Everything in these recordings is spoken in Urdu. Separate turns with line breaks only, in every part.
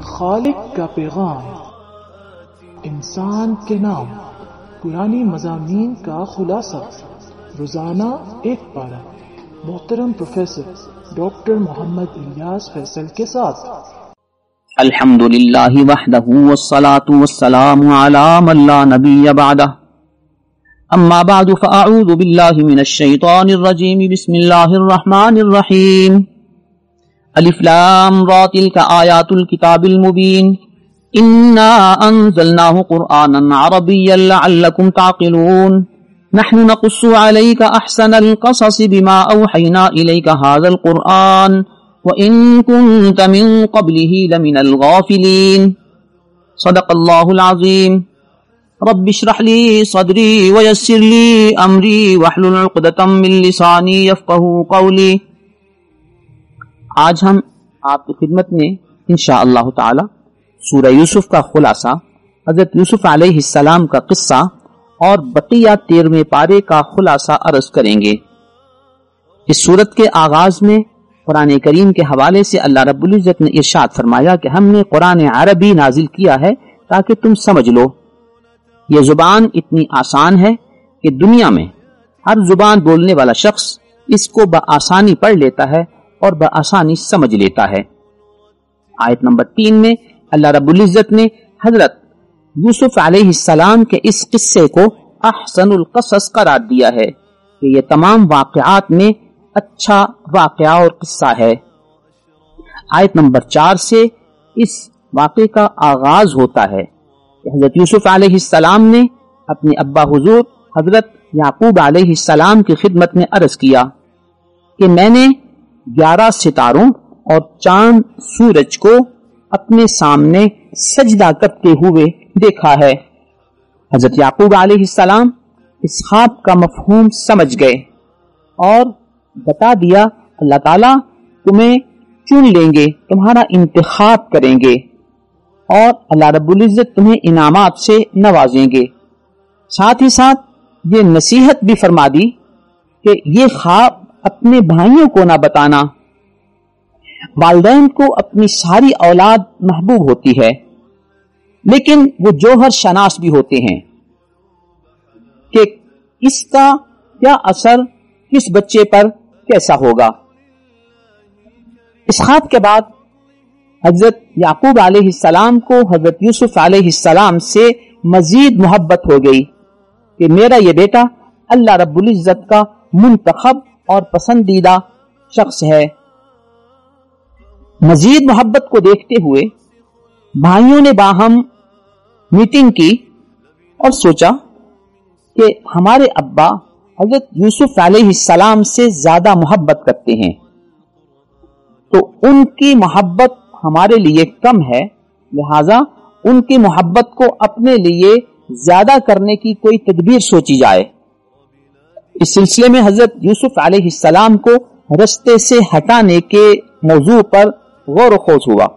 خالق کا پیغام، انسان کے نام، پرانی مضامین کا خلاصہ، روزانہ ایک پارہ، محترم پروفیسر ڈاکٹر محمد الیاس فیصل کے ساتھ۔
الحمدللہ وحدہ والصلاة والسلام علی من لا نبی بعدہ، اما بعد فاعوذ باللہ من الشیطان الرجیم، بسم اللہ الرحمن الرحیم۔ الف لام را تلک آیات الکتاب المبین، انا انزلناہ قرآنا عربیا لعلکم تعقلون، نحن نقص علیک احسن القصص بما اوحینا الیک هذا القرآن وَإِن كُنتَ مِن قَبْلِهِ لَمِنَ الْغَافِلِينَ۔ صدق اللہ العظیم۔ رب اشرح لي صدری ويسر لي امری واحلل عقدۃ من لسانی یفقهوا قولی۔ آج ہم آپ کی خدمت میں انشاءاللہ تعالی سورہ یوسف کا خلاصہ، حضرت یوسف علیہ السلام کا قصہ اور بقیہ 13ویں پارے کا خلاصہ عرض کریں گے۔ اس سورت کے آغاز میں قرآن کریم کے حوالے سے اللہ رب العزت نے ارشاد فرمایا کہ ہم نے قرآن عربی نازل کیا ہے تاکہ تم سمجھ لو۔ یہ زبان اتنی آسان ہے کہ دنیا میں ہر زبان بولنے والا شخص اس کو بآسانی پڑھ لیتا ہے اور بآسانی سمجھ لیتا ہے۔ آیت نمبر 3 میں اللہ رب العزت نے حضرت یوسف علیہ السلام کے اس قصے کو احسن القصص قرار دیا ہے کہ یہ تمام واقعات میں اچھا واقعہ اور قصہ ہے۔ آیت نمبر 4 سے اس واقعے کا آغاز ہوتا ہے کہ حضرت یوسف علیہ السلام نے اپنے ابا حضور حضرت یعقوب علیہ السلام کی خدمت میں عرض کیا کہ میں نے 11 ستاروں اور چاند سورج کو اپنے سامنے سجدہ کرتے ہوئے دیکھا ہے۔ حضرت یعقوب علیہ السلام اس خواب کا مفہوم سمجھ گئے اور بتا دیا اللہ تعالیٰ تمہیں چن لیں گے، تمہارا انتخاب کریں گے اور اللہ رب العزت تمہیں انعامات سے نوازیں گے۔ ساتھ ہی ساتھ یہ نصیحت بھی فرما دی کہ یہ خواب اپنے بھائیوں کو نہ بتانا۔ والدین کو اپنی ساری اولاد محبوب ہوتی ہے لیکن وہ جوہر شناس بھی ہوتے ہیں کہ اس کا کیا اثر کس بچے پر کیسا ہوگا۔ اس خواب کے بعد حضرت یعقوب علیہ السلام کو حضرت یوسف علیہ السلام سے مزید محبت ہو گئی کہ میرا یہ بیٹا اللہ رب العزت کا منتخب اور پسندیدہ شخص ہے۔ مزید محبت کو دیکھتے ہوئے بھائیوں نے باہم میٹنگ کی اور سوچا کہ ہمارے ابا حضرت یوسف علیہ السلام سے زیادہ محبت کرتے ہیں تو ان کی محبت ہمارے لیے کم ہے، لہذا ان کی محبت کو اپنے لیے زیادہ کرنے کی کوئی تدبیر سوچی جائے۔ اس سلسلے میں حضرت یوسف علیہ السلام کو رستے سے ہٹانے کے موضوع پر غور و خوض ہوا۔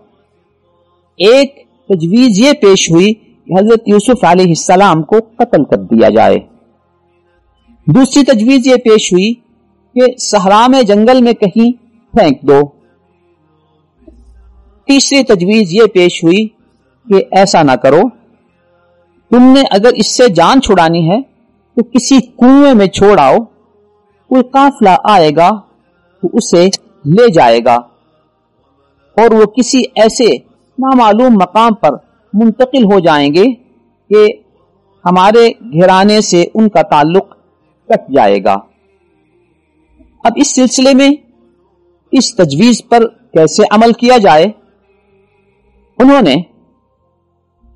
ایک تجویز یہ پیش ہوئی کہ حضرت یوسف علیہ السلام کو قتل کر دیا جائے۔ دوسری تجویز یہ پیش ہوئی کہ صحرا میں جنگل میں کہیں پھینک دو۔ تیسری تجویز یہ پیش ہوئی کہ ایسا نہ کرو، تم نے اگر اس سے جان چھڑانی ہے تو کسی کنویں میں چھوڑ آؤ، کوئی قافلہ آئے گا تو اسے لے جائے گا اور وہ کسی ایسے نامعلوم مقام پر منتقل ہو جائیں گے کہ ہمارے گھرانے سے ان کا تعلق کٹ جائے گا۔ اب اس سلسلے میں اس تجویز پر کیسے عمل کیا جائے؟ انہوں نے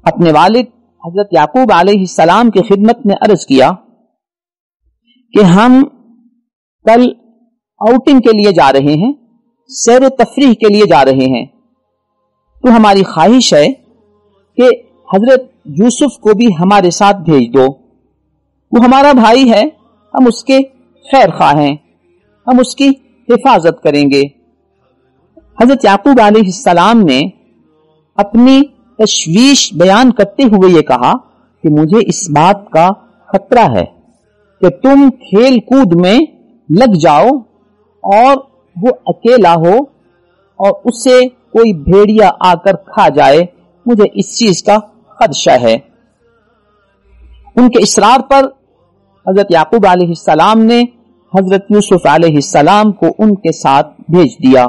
اپنے والد حضرت یعقوب علیہ السلام کی خدمت میں عرض کیا کہ ہم کل آؤٹنگ کے لیے جا رہے ہیں، سیر و تفریح کے لیے جا رہے ہیں، تو ہماری خواہش ہے کہ حضرت یوسف کو بھی ہمارے ساتھ بھیج دو، وہ ہمارا بھائی ہے، ہم اس کے خیر خواہ ہیں، ہم اس کی حفاظت کریں گے۔ حضرت یعقوب علیہ السلام نے اپنی تشویش بیان کرتے ہوئے یہ کہا کہ مجھے اس بات کا خطرہ ہے کہ تم کھیل کود میں لگ جاؤ اور وہ اکیلا ہو اور اسے کوئی بھیڑیا آ کر کھا جائے، مجھے اس چیز کا خدشہ ہے۔ ان کے اصرار پر حضرت یعقوب علیہ السلام نے حضرت یوسف علیہ السلام کو ان کے ساتھ بھیج دیا۔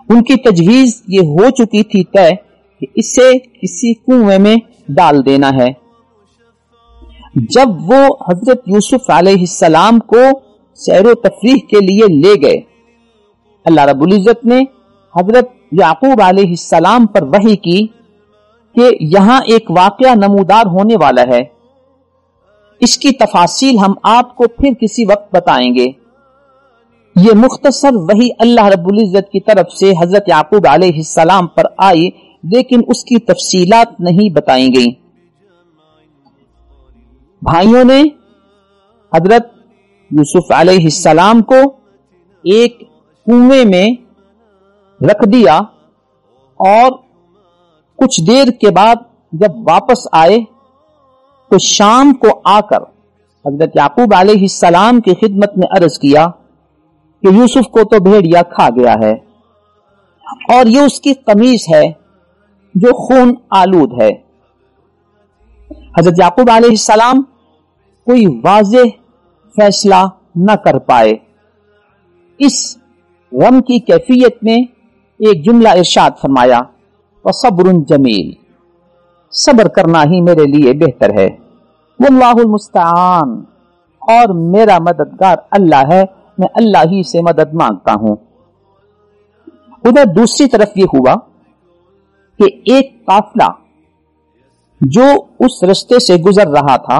ان کی تجویز یہ ہو چکی تھی طے کہ اسے کسی کنویں میں ڈال دینا ہے۔ جب وہ حضرت یوسف علیہ السلام کو سیر و تفریح کے لیے لے گئے، اللہ رب العزت نے حضرت یعقوب علیہ السلام پر وحی کی کہ یہاں ایک واقعہ نمودار ہونے والا ہے، اس کی تفاصیل ہم آپ کو پھر کسی وقت بتائیں گے۔ یہ مختصر وحی اللہ رب العزت کی طرف سے حضرت یعقوب علیہ السلام پر آئی، لیکن اس کی تفصیلات نہیں بتائی گئیں۔ بھائیوں نے حضرت یوسف علیہ السلام کو ایک کنویں میں رکھ دیا اور کچھ دیر کے بعد جب واپس آئے تو شام کو آ کر حضرت یعقوب علیہ السلام کی خدمت میں عرض کیا کہ یوسف کو تو بھیڑیا کھا گیا ہے اور یہ اس کی قمیص ہے جو خون آلود ہے۔ حضرت یعقوب علیہ السلام کوئی واضح فیصلہ نہ کر پائے۔ اس غم کی کیفیت میں ایک جملہ ارشاد فرمایا، وَصَبْرٌ جَمِيلٌ، صبر کرنا ہی میرے لیے بہتر ہے، واللہ المستعان، اور میرا مددگار اللہ ہے، میں اللہ ہی سے مدد مانگتا ہوں۔ ادھر دوسری طرف یہ ہوا کہ ایک قافلہ جو اس رستے سے گزر رہا تھا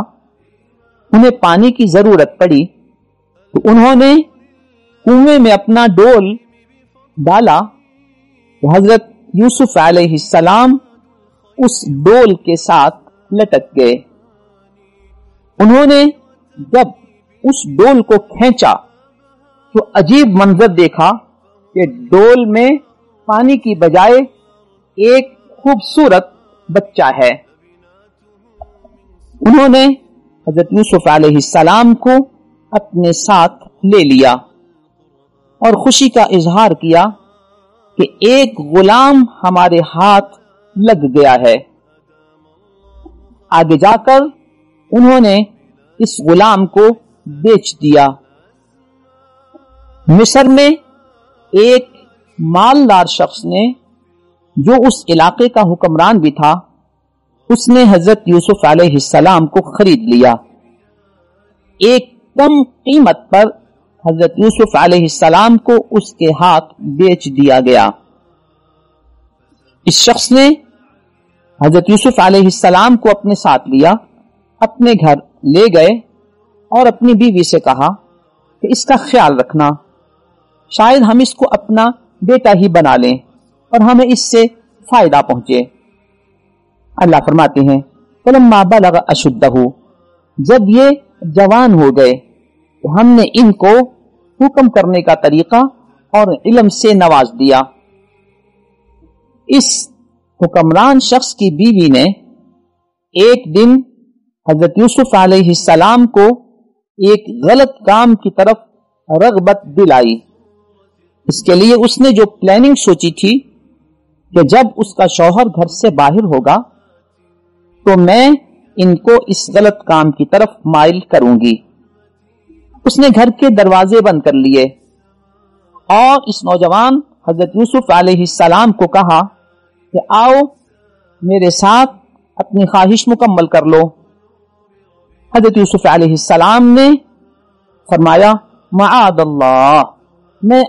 انہیں پانی کی ضرورت پڑی تو انہوں نے کنویں میں اپنا ڈول ڈالا تو حضرت یوسف علیہ السلام اس ڈول کے ساتھ لٹک گئے۔ انہوں نے جب اس ڈول کو کھینچا تو عجیب منظر دیکھا کہ ڈول میں پانی کی بجائے ایک خوبصورت بچہ ہے۔ انہوں نے حضرت یوسف علیہ السلام کو اپنے ساتھ لے لیا اور خوشی کا اظہار کیا کہ ایک غلام ہمارے ہاتھ لگ گیا ہے۔ آگے جا کر انہوں نے اس غلام کو بیچ دیا۔ مصر میں ایک مالدار شخص نے جو اس علاقے کا حکمران بھی تھا، اس نے حضرت یوسف علیہ السلام کو خرید لیا۔ ایک کم قیمت پر حضرت یوسف علیہ السلام کو اس کے ہاتھ بیچ دیا گیا۔ اس شخص نے حضرت یوسف علیہ السلام کو اپنے ساتھ لیا، اپنے گھر لے گئے اور اپنی بیوی سے کہا کہ اس کا خیال رکھنا، شاید ہم اس کو اپنا بیٹا ہی بنا لیں اور ہمیں اس سے فائدہ پہنچے۔ اللہ فرماتے ہیں فَلَمَّا بَلَغَ أَشُدَّهُ، جب یہ جوان ہو گئے تو ہم نے ان کو حکم کرنے کا طریقہ اور علم سے نواز دیا۔ اس حکمران شخص کی بیوی نے ایک دن حضرت یوسف علیہ السلام کو ایک غلط کام کی طرف رغبت دلائی۔ اس کے لیے اس نے جو پلاننگ سوچی تھی کہ جب اس کا شوہر گھر سے باہر ہوگا تو میں ان کو اس غلط کام کی طرف مائل کروں گی۔ اس نے گھر کے دروازے بند کر لیے اور اس نوجوان حضرت یوسف علیہ السلام کو کہا کہ آؤ میرے ساتھ اپنی خواہش مکمل کر لو۔ حضرت یوسف علیہ السلام نے فرمایا معاذ اللہ، میں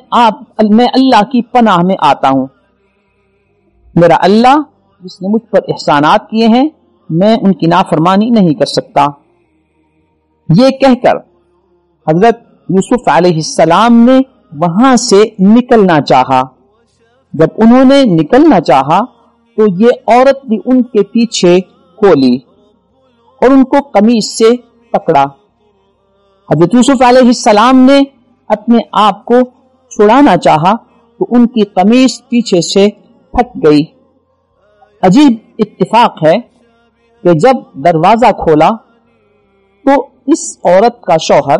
اللہ کی پناہ میں آتا ہوں، میرا اللہ جس نے مجھ پر احسانات کیے ہیں میں ان کی نافرمانی نہیں کر سکتا۔ یہ کہہ کر حضرت یوسف علیہ السلام نے وہاں سے نکلنا چاہا۔ جب انہوں نے نکلنا چاہا تو یہ عورت بھی ان کے پیچھے کھولی اور ان کو قمیص سے پکڑا۔ حضرت یوسف علیہ السلام نے اپنے آپ کو چھڑانا چاہا تو ان کی قمیص پیچھے سے پھٹ گئی۔ عجیب اتفاق ہے کہ جب دروازہ کھولا تو اس عورت کا شوہر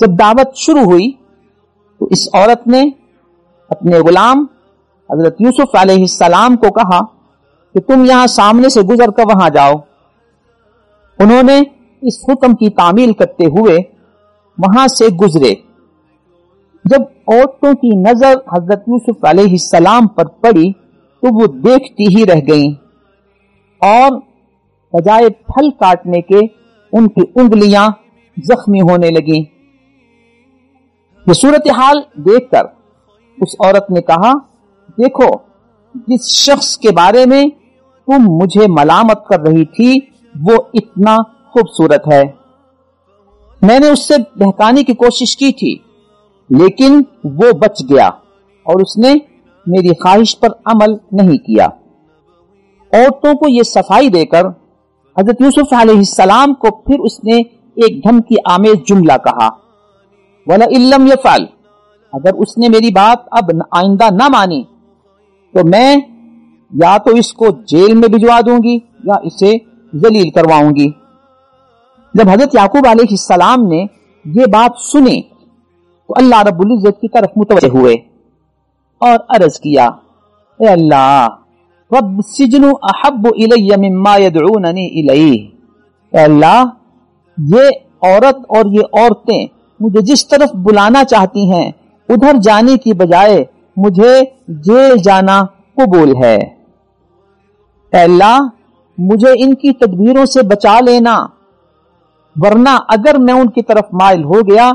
جب دعوت شروع ہوئی تو اس عورت نے اپنے غلام حضرت یوسف علیہ السلام کو کہا کہ تم یہاں سامنے سے گزر کر وہاں جاؤ۔ انہوں نے اس حکم کی تعمیل کرتے ہوئے وہاں سے گزرے۔ جب عورتوں کی نظر حضرت یوسف علیہ السلام پر پڑی تو وہ دیکھتی ہی رہ گئیں اور بجائے پھل کاٹنے کے ان کی انگلیاں زخمی ہونے لگیں۔ یہ صورتحال دیکھ کر اس عورت نے کہا، دیکھو جس شخص کے بارے میں تم مجھے ملامت کر رہی تھی وہ اتنا خوبصورت ہے۔ میں نے اس سے بہکانے کی کوشش کی تھی لیکن وہ بچ گیا اور اس نے میری خواہش پر عمل نہیں کیا۔ عورتوں کو یہ صفائی دے کر حضرت یوسف علیہ السلام کو پھر اس نے ایک دھمکی آمیز جملہ کہا، وَلَئِن لَّمْ يَفْعَلْ، اگر اس نے میری بات اب آئندہ نہ مانی تو میں یا تو اس کو جیل میں بھجوا دوں گی یا اسے ذلیل کرواؤں گی۔ جب حضرت یعقوب علیہ السلام نے یہ بات سنی تو اللہ رب العزت کی طرف متوجہ ہوئے اور عرض کیا، اے اللہ، رب السجن احب الی مما یدعوننی الیہ، اے اللہ یہ عورت اور یہ عورتیں مجھے جس طرف بلانا چاہتی ہیں ادھر جانے کی بجائے مجھے جیل جانا قبول ہے۔ اے اللہ مجھے ان کی تدبیروں سے بچا لینا، ورنہ اگر میں ان کی طرف مائل ہو گیا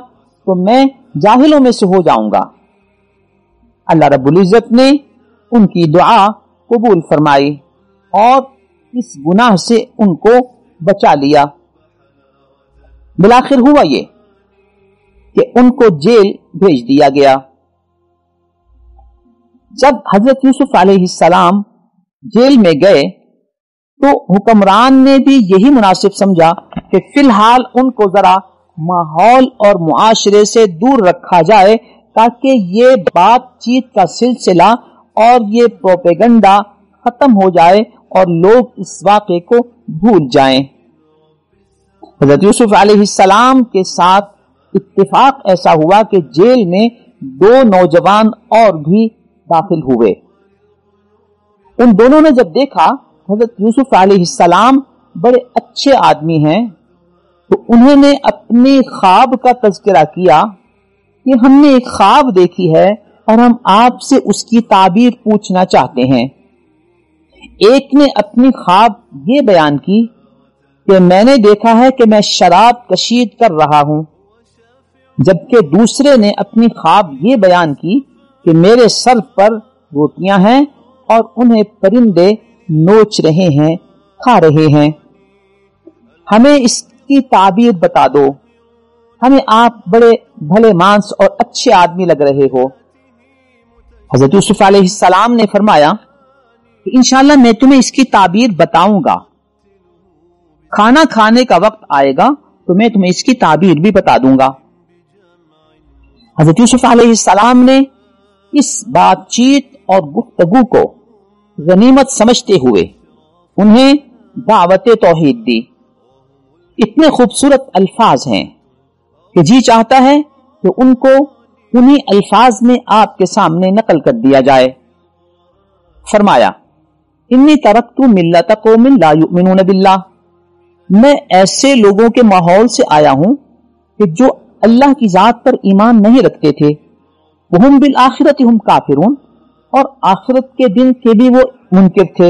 تو میں جاہلوں میں سے ہو جاؤں گا۔ اللہ رب العزت نے ان کی دعا قبول فرمائی اور اس گناہ سے ان کو بچا لیا۔ بالآخر ہوا یہ کہ ان کو جیل بھیج دیا گیا۔ جب حضرت یوسف علیہ السلام جیل میں گئے تو حکمران نے بھی یہی مناسب سمجھا کہ فی الحال ان کو ذرا ماحول اور معاشرے سے دور رکھا جائے تاکہ یہ بات چیت کا سلسلہ اور یہ پروپیگنڈا ختم ہو جائے اور لوگ اس واقعے کو بھول جائیں۔ حضرت یوسف علیہ السلام کے ساتھ اتفاق ایسا ہوا کہ جیل میں 2 نوجوان اور بھی داخل ہوئے۔ ان دونوں نے جب دیکھا حضرت یوسف علیہ السلام بڑے اچھے آدمی ہیں تو انہوں نے اپنے خواب کا تذکرہ کیا کہ ہم نے ایک خواب دیکھی ہے اور ہم آپ سے اس کی تعبیر پوچھنا چاہتے ہیں۔ ایک نے اپنی خواب یہ بیان کی کہ میں نے دیکھا ہے کہ میں شراب کشید کر رہا ہوں، جبکہ دوسرے نے اپنی خواب یہ بیان کی کہ میرے سر پر روٹیاں ہیں اور انہیں پرندے نوچ رہے ہیں، کھا رہے ہیں۔ ہمیں اس کی تعبیر بتا دو، ہمیں آپ بڑے بھلے مانس اور اچھے آدمی لگ رہے ہو۔ حضرت یوسف علیہ السلام نے فرمایا کہ انشاءاللہ میں تمہیں اس کی تعبیر بتاؤں گا، کھانا کھانے کا وقت آئے گا تو میں تمہیں اس کی تعبیر بھی بتا دوں گا۔ حضرت یوسف علیہ السلام نے اس بات چیت اور گفتگو کو غنیمت سمجھتے ہوئے انہیں دعوت توحید دی۔ اتنے خوبصورت الفاظ ہیں کہ جی چاہتا ہے کہ ان کو انہی الفاظ میں آپ کے سامنے نقل کر دیا جائے۔ فرمایا، انی ترکت ملت قوم لا یؤمنون باللہ، میں ایسے لوگوں کے ماحول سے آیا ہوں کہ جو اللہ کی ذات پر ایمان نہیں رکھتے تھے، وہم بالآخرۃ ہم کافرون، اور آخرت کے دن کے بھی وہ منکر تھے۔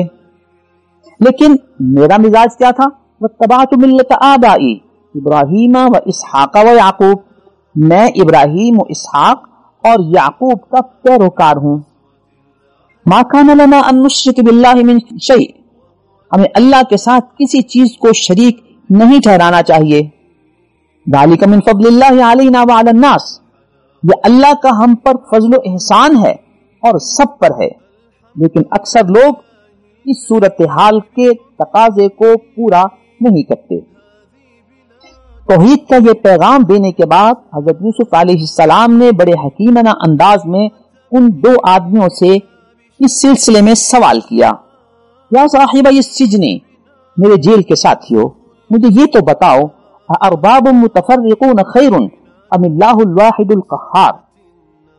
لیکن میرا مزاج کیا تھا؟ واتبعت ملت آبائی ابراہیم و اسحاق و یعقوب، میں ابراہیم و اسحاق اور یعقوب کا پیروکار ہوں۔ ما کان لنا ان نشرک باللہ من شیء، ہمیں اللہ کے ساتھ کسی چیز کو شریک نہیں ٹھہرانا چاہیے۔ ذالک من فضل اللہ علینا وعلی الناس، یہ اللہ کا ہم پر فضل و احسان ہے اور سب پر ہے، لیکن اکثر لوگ اس صورتحال کے تقاضے کو پورا نہیں کرتے۔ توحید کا یہ پیغام دینے کے بعد حضرت یوسف علیہ السلام نے بڑے حکیمانہ انداز میں ان 2 آدمیوں سے اس سلسلے میں سوال کیا، یا صاحب السجن، میرے جیل کے ساتھیو، مجھے یہ تو بتاؤ، ارباب متفرقون خیر ام اللہ الواحد القہار،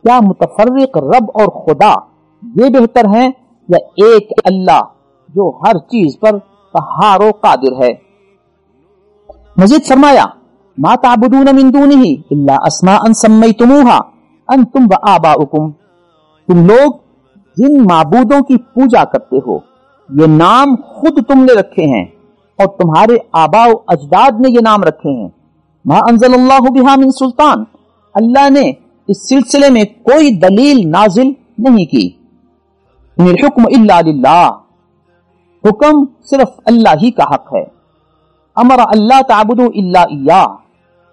کیا متفرق رب اور خدا یہ بہتر ہیں یا ایک اللہ جو ہر چیز پر قہار و قادر ہے؟ مزید فرمایا ما تعبدون من دونہ الا اسماء سمیتموہا انتم وآباؤکم، تم لوگ جن معبودوں کی پوجا کرتے ہو یہ نام خود تم نے رکھے ہیں اور تمہارے آباء و اجداد نے یہ نام رکھے ہیں. ما انزل اللہ بہا من سلطان، اللہ نے اس سلسلے میں کوئی دلیل نازل نہیں کی. ان الحکم الا للہ، حکم صرف اللہ ہی کا حق ہے. امر اللہ تعبدوا الا ایاہ،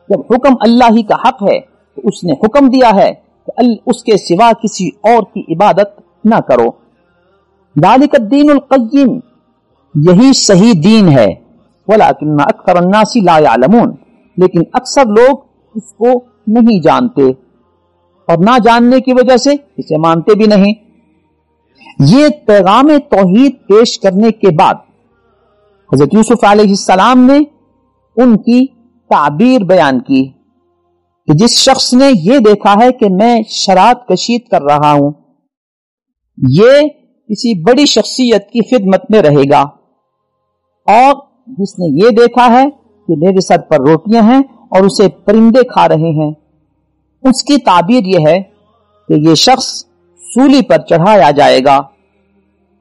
جب حکم اللہ ہی کا حق ہے تو اس نے حکم دیا ہے کہ اس کے سوا کسی اور کی عبادت نہ کرو. ذالک الدین القیم، یہی صحیح دین ہے. ولکن اکثر الناس لا یعلمون، لیکن اکثر لوگ اس کو نہیں جانتے اور نہ جاننے کی وجہ سے اسے مانتے بھی نہیں. یہ پیغام توحید پیش کرنے کے بعد حضرت یوسف علیہ السلام نے ان کی تعبیر بیان کی کہ جس شخص نے یہ دیکھا ہے کہ میں شراب کشید کر رہا ہوں، یہ کسی بڑی شخصیت کی خدمت میں رہے گا، اور جس نے یہ دیکھا ہے کہ میرے سر پر روٹیاں ہیں اور اسے پرندے کھا رہے ہیں، اس کی تعبیر یہ ہے کہ یہ شخص سولی پر چڑھایا جائے گا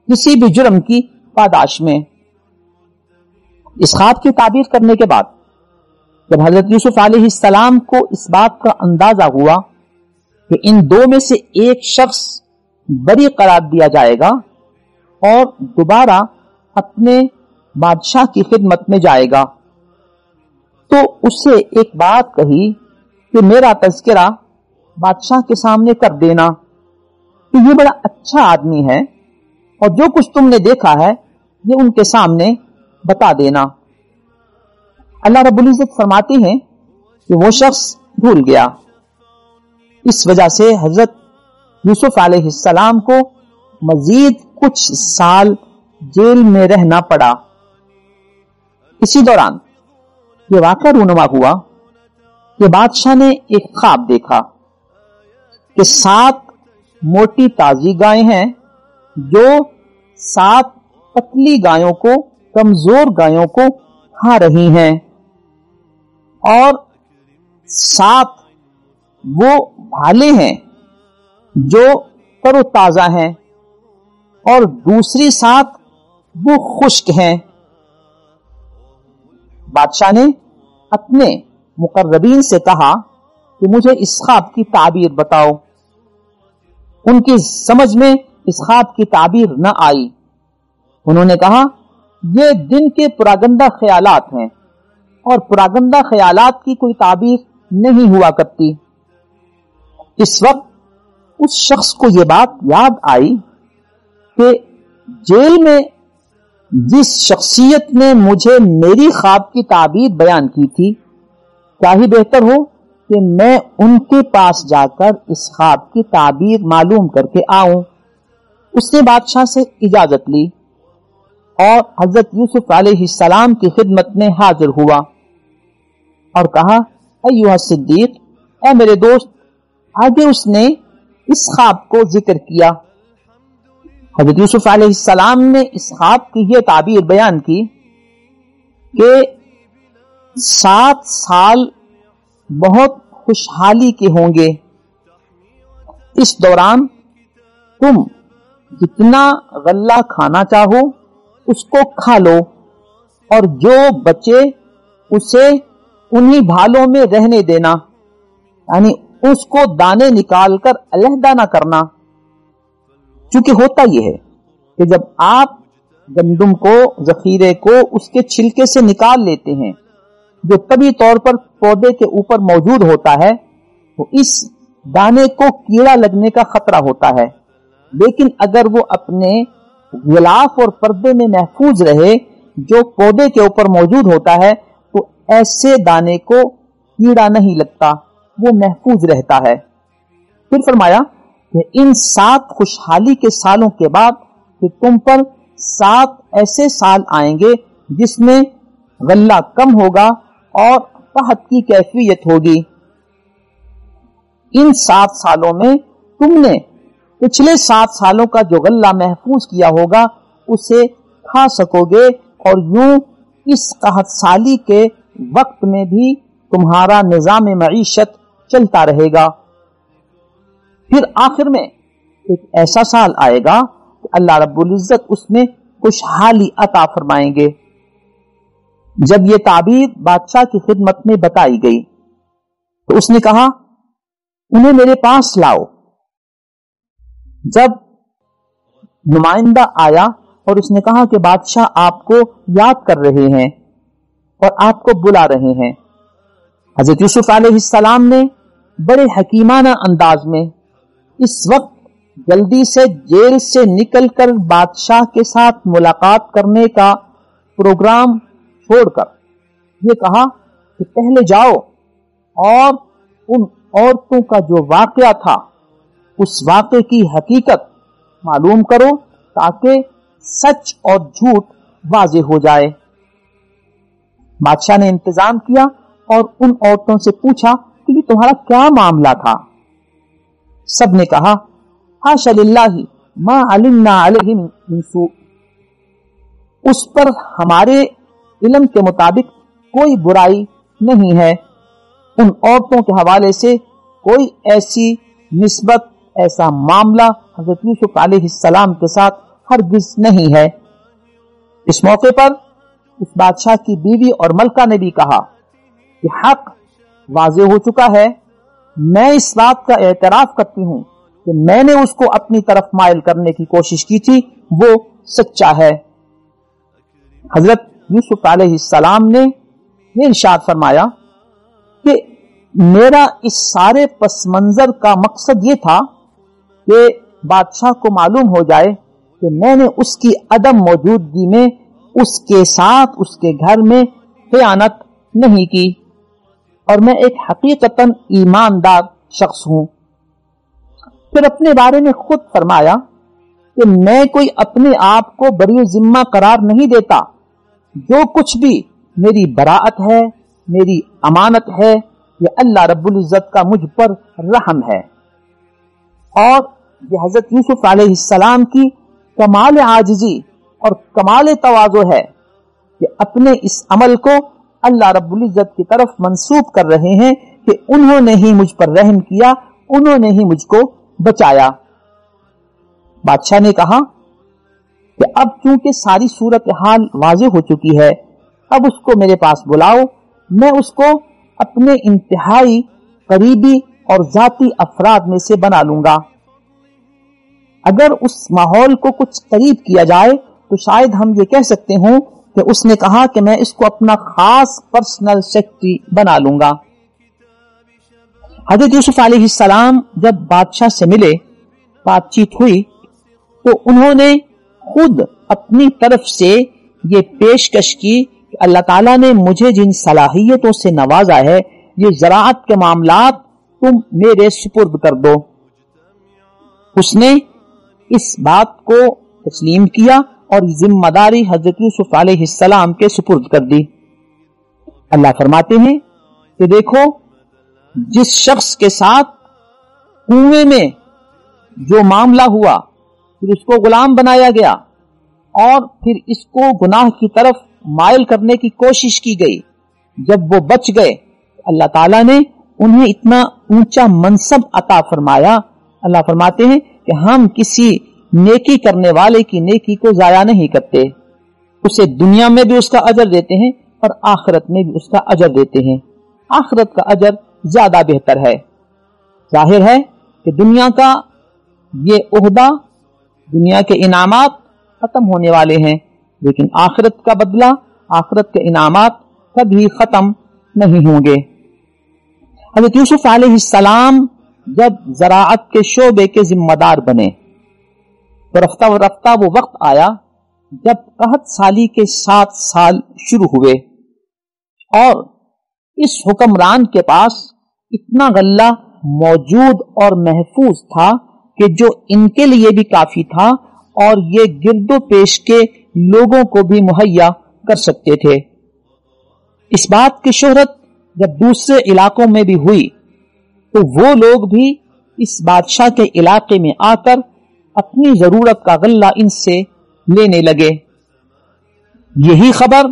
کسی بھی جرم کی پاداش میں. اس خواب کی تعبیر کرنے کے بعد جب حضرت یوسف علیہ السلام کو اس بات کا اندازہ ہوا کہ ان دو میں سے ایک شخص بری قرار دیا جائے گا اور دوبارہ اپنے بادشاہ کی خدمت میں جائے گا، تو اس سے ایک بات کہی کہ میرا تذکرہ بادشاہ کے سامنے کر دینا کہ یہ بڑا اچھا آدمی ہے اور جو کچھ تم نے دیکھا ہے یہ ان کے سامنے بتا دینا. اللہ رب العزت فرماتے ہیں کہ وہ شخص بھول گیا. اس وجہ سے حضرت یوسف علیہ السلام کو مزید کچھ سال جیل میں رہنا پڑا. اسی دوران یہ واقعہ رونما ہوا کہ بادشاہ نے ایک خواب دیکھا کہ 7 موٹی تازی گائیں ہیں جو 7 پتلی گایوں کو، کمزور گایوں کو کھا رہی ہیں، اور 7 وہ بھالے ہیں جو تر و تازہ ہیں اور دوسری 7 وہ خشک ہیں. بادشاہ نے اپنے مقربین سے کہا کہ مجھے اس خواب کی تعبیر بتاؤ. ان کی سمجھ میں اس خواب کی تعبیر نہ آئی. انہوں نے کہا یہ دن کے پراگندہ خیالات ہیں اور پراگندہ خیالات کی کوئی تعبیر نہیں ہوا کرتی. اس وقت اس شخص کو یہ بات یاد آئی کہ جیل میں جس شخصیت نے مجھے میری خواب کی تعبیر بیان کی تھی، کیا ہی بہتر ہو کہ میں ان کے پاس جا کر اس خواب کی تعبیر معلوم کر کے آؤں. اس نے بادشاہ سے اجازت لی اور حضرت یوسف علیہ السلام کی خدمت میں حاضر ہوا اور کہا ایھا صدیق، اے میرے دوست. آگے اس نے اس خواب کو ذکر کیا. حضرت یوسف علیہ السلام نے اس خواب کی یہ تعبیر بیان کی کہ 7 سال بہت خوشحالی کے ہوں گے. اس دوران تم جتنا غلہ کھانا چاہو اس کو کھا لو اور جو بچے اسے انہی بھالوں میں رہنے دینا، یعنی اس کو دانے نکال کر علیحدہ نہ کرنا. چونکہ ہوتا یہ ہے کہ جب آپ گندم کو، ذخیرے کو اس کے چھلکے سے نکال لیتے ہیں جو طبی طور پر پودے کے اوپر موجود ہوتا ہے، تو اس دانے کو کیڑا لگنے کا خطرہ ہوتا ہے. لیکن اگر وہ اپنے غلاف اور پردے میں محفوظ رہے جو پودے کے اوپر موجود ہوتا ہے، تو ایسے دانے کو کیڑا نہیں لگتا، وہ محفوظ رہتا ہے. پھر فرمایا کہ ان 7 خوشحالی کے سالوں کے بعد کہ تم پر 7 ایسے سال آئیں گے جس میں غلہ کم ہوگا اور قحط کی کیفیت ہوگی. ان 7 سالوں میں تم نے پچھلے 7 سالوں کا جو غلہ محفوظ کیا ہوگا اسے کھا سکو گے، اور یوں اس قحط سالی کے وقت میں بھی تمہارا نظام معیشت چلتا رہے گا۔ پھر آخر میں ایک ایسا سال آئے گا کہ اللہ رب العزت اس میں خوشحالی عطا فرمائیں گے۔ جب یہ تعبیر بادشاہ کی خدمت میں بتائی گئی تو اس نے کہا انہیں میرے پاس لاؤ۔ جب نمائندہ آیا اور اس نے کہا کہ بادشاہ آپ کو یاد کر رہے ہیں اور آپ کو بلا رہے ہیں، حضرت یوسف علیہ السلام نے بڑے حکیمانہ انداز میں اس وقت جلدی سے جیل سے نکل کر بادشاہ کے ساتھ ملاقات کرنے کا پروگرام چھوڑ کر یہ کہا کہ پہلے جاؤ اور ان عورتوں کا جو واقعہ تھا اس واقعے کی حقیقت معلوم کرو تاکہ سچ اور جھوٹ واضح ہو جائے۔ بادشاہ نے انتظام کیا اور ان عورتوں سے پوچھا کہ یہ تمہارا کیا معاملہ تھا؟ سب نے کہا حاشا للہ ما علمنا علیہ من سوء، اس پر ہمارے علم کے مطابق کوئی برائی نہیں ہے۔ ان عورتوں کے حوالے سے کوئی ایسی نسبت، ایسا معاملہ حضرت یوسف علیہ السلام کے ساتھ ہرگز نہیں ہے۔ اس موقع پر اس بادشاہ کی بیوی اور ملکہ نے بھی کہا کہ حق واضح ہو چکا ہے، میں اس بات کا اعتراف کرتی ہوں کہ میں نے اس کو اپنی طرف مائل کرنے کی کوشش کی تھی، وہ سچا ہے۔ حضرت یوسف علیہ السلام نے یہ ارشاد فرمایا کہ میرا اس سارے پس منظر کا مقصد یہ تھا کہ بادشاہ کو معلوم ہو جائے کہ میں نے اس کی عدم موجودگی میں اس کے ساتھ اس کے گھر میں خیانت نہیں کی، اور میں ایک حقیقتاً ایماندار شخص ہوں۔ پھر اپنے بارے میں خود فرمایا کہ میں کوئی اپنے آپ کو بری ذمہ قرار نہیں دیتا، جو کچھ بھی میری براءت ہے، میری امانت ہے، یہ اللہ رب العزت کا مجھ پر رحم ہے۔ اور یہ حضرت یوسف علیہ السلام کی کمال عاجزی اور کمال تواضع ہے کہ اپنے اس عمل کو اللہ رب العزت کی طرف منسوب کر رہے ہیں کہ انہوں نے ہی مجھ پر رحم کیا، انہوں نے ہی مجھ کو بچایا۔ بادشاہ نے کہا کہ اب چونکہ ساری صورتحال واضح ہو چکی ہے، اب اس کو میرے پاس بلاؤ، میں اس کو اپنے انتہائی قریبی اور ذاتی افراد میں سے بنا لوں گا۔ اگر اس ماحول کو کچھ قریب کیا جائے تو شاید ہم یہ کہہ سکتے ہوں کہ اس نے کہا کہ میں اس کو اپنا خاص پرسنل سیکرٹری بنا لوں گا۔ حضرت یوسف علیہ السلام جب بادشاہ سے ملے، بات چیت ہوئی، تو انہوں نے خود اپنی طرف سے یہ پیشکش کی کہ اللہ تعالیٰ نے مجھے جن صلاحیتوں سے نوازا ہے، یہ زراعت کے معاملات تم میرے سپرد کر دو۔ اس نے اس بات کو تسلیم کیا اور ذمہ داری حضرت یوسف علیہ السلام کے سپرد کر دی۔ اللہ فرماتے ہیں کہ دیکھو، جس شخص کے ساتھ کنویں میں جو معاملہ ہوا، پھر اس کو غلام بنایا گیا اور پھر اس کو گناہ کی طرف مائل کرنے کی کوشش کی گئی، جب وہ بچ گئے اللہ تعالیٰ نے انہیں اتنا اونچا منصب عطا فرمایا۔ اللہ فرماتے ہیں کہ ہم کسی نیکی کرنے والے کی نیکی کو ضائع نہیں کرتے، اسے دنیا میں بھی اس کا اجر دیتے ہیں اور آخرت میں بھی اس کا اجر دیتے ہیں۔ آخرت کا اجر زیادہ بہتر ہے۔ ظاہر ہے کہ دنیا کا یہ عہدہ، دنیا کے انعامات ختم ہونے والے ہیں، لیکن آخرت کا بدلہ، آخرت کے انعامات کبھی ختم نہیں ہوں گے۔ حضرت یوسف علیہ السلام جب زراعت کے شعبے کے ذمہ دار بنے تو رفتہ رفتہ وہ وقت آیا جب قحط سالی کے 7 سال شروع ہوئے، اور اس حکمران کے پاس اتنا غلہ موجود اور محفوظ تھا کہ جو ان کے لیے بھی کافی تھا اور یہ گرد و پیش کے لوگوں کو بھی مہیا کر سکتے تھے۔ اس بات کی شہرت جب دوسرے علاقوں میں بھی ہوئی تو وہ لوگ بھی اس بادشاہ کے علاقے میں آ کر اپنی ضرورت کا غلہ ان سے لینے لگے۔ یہی خبر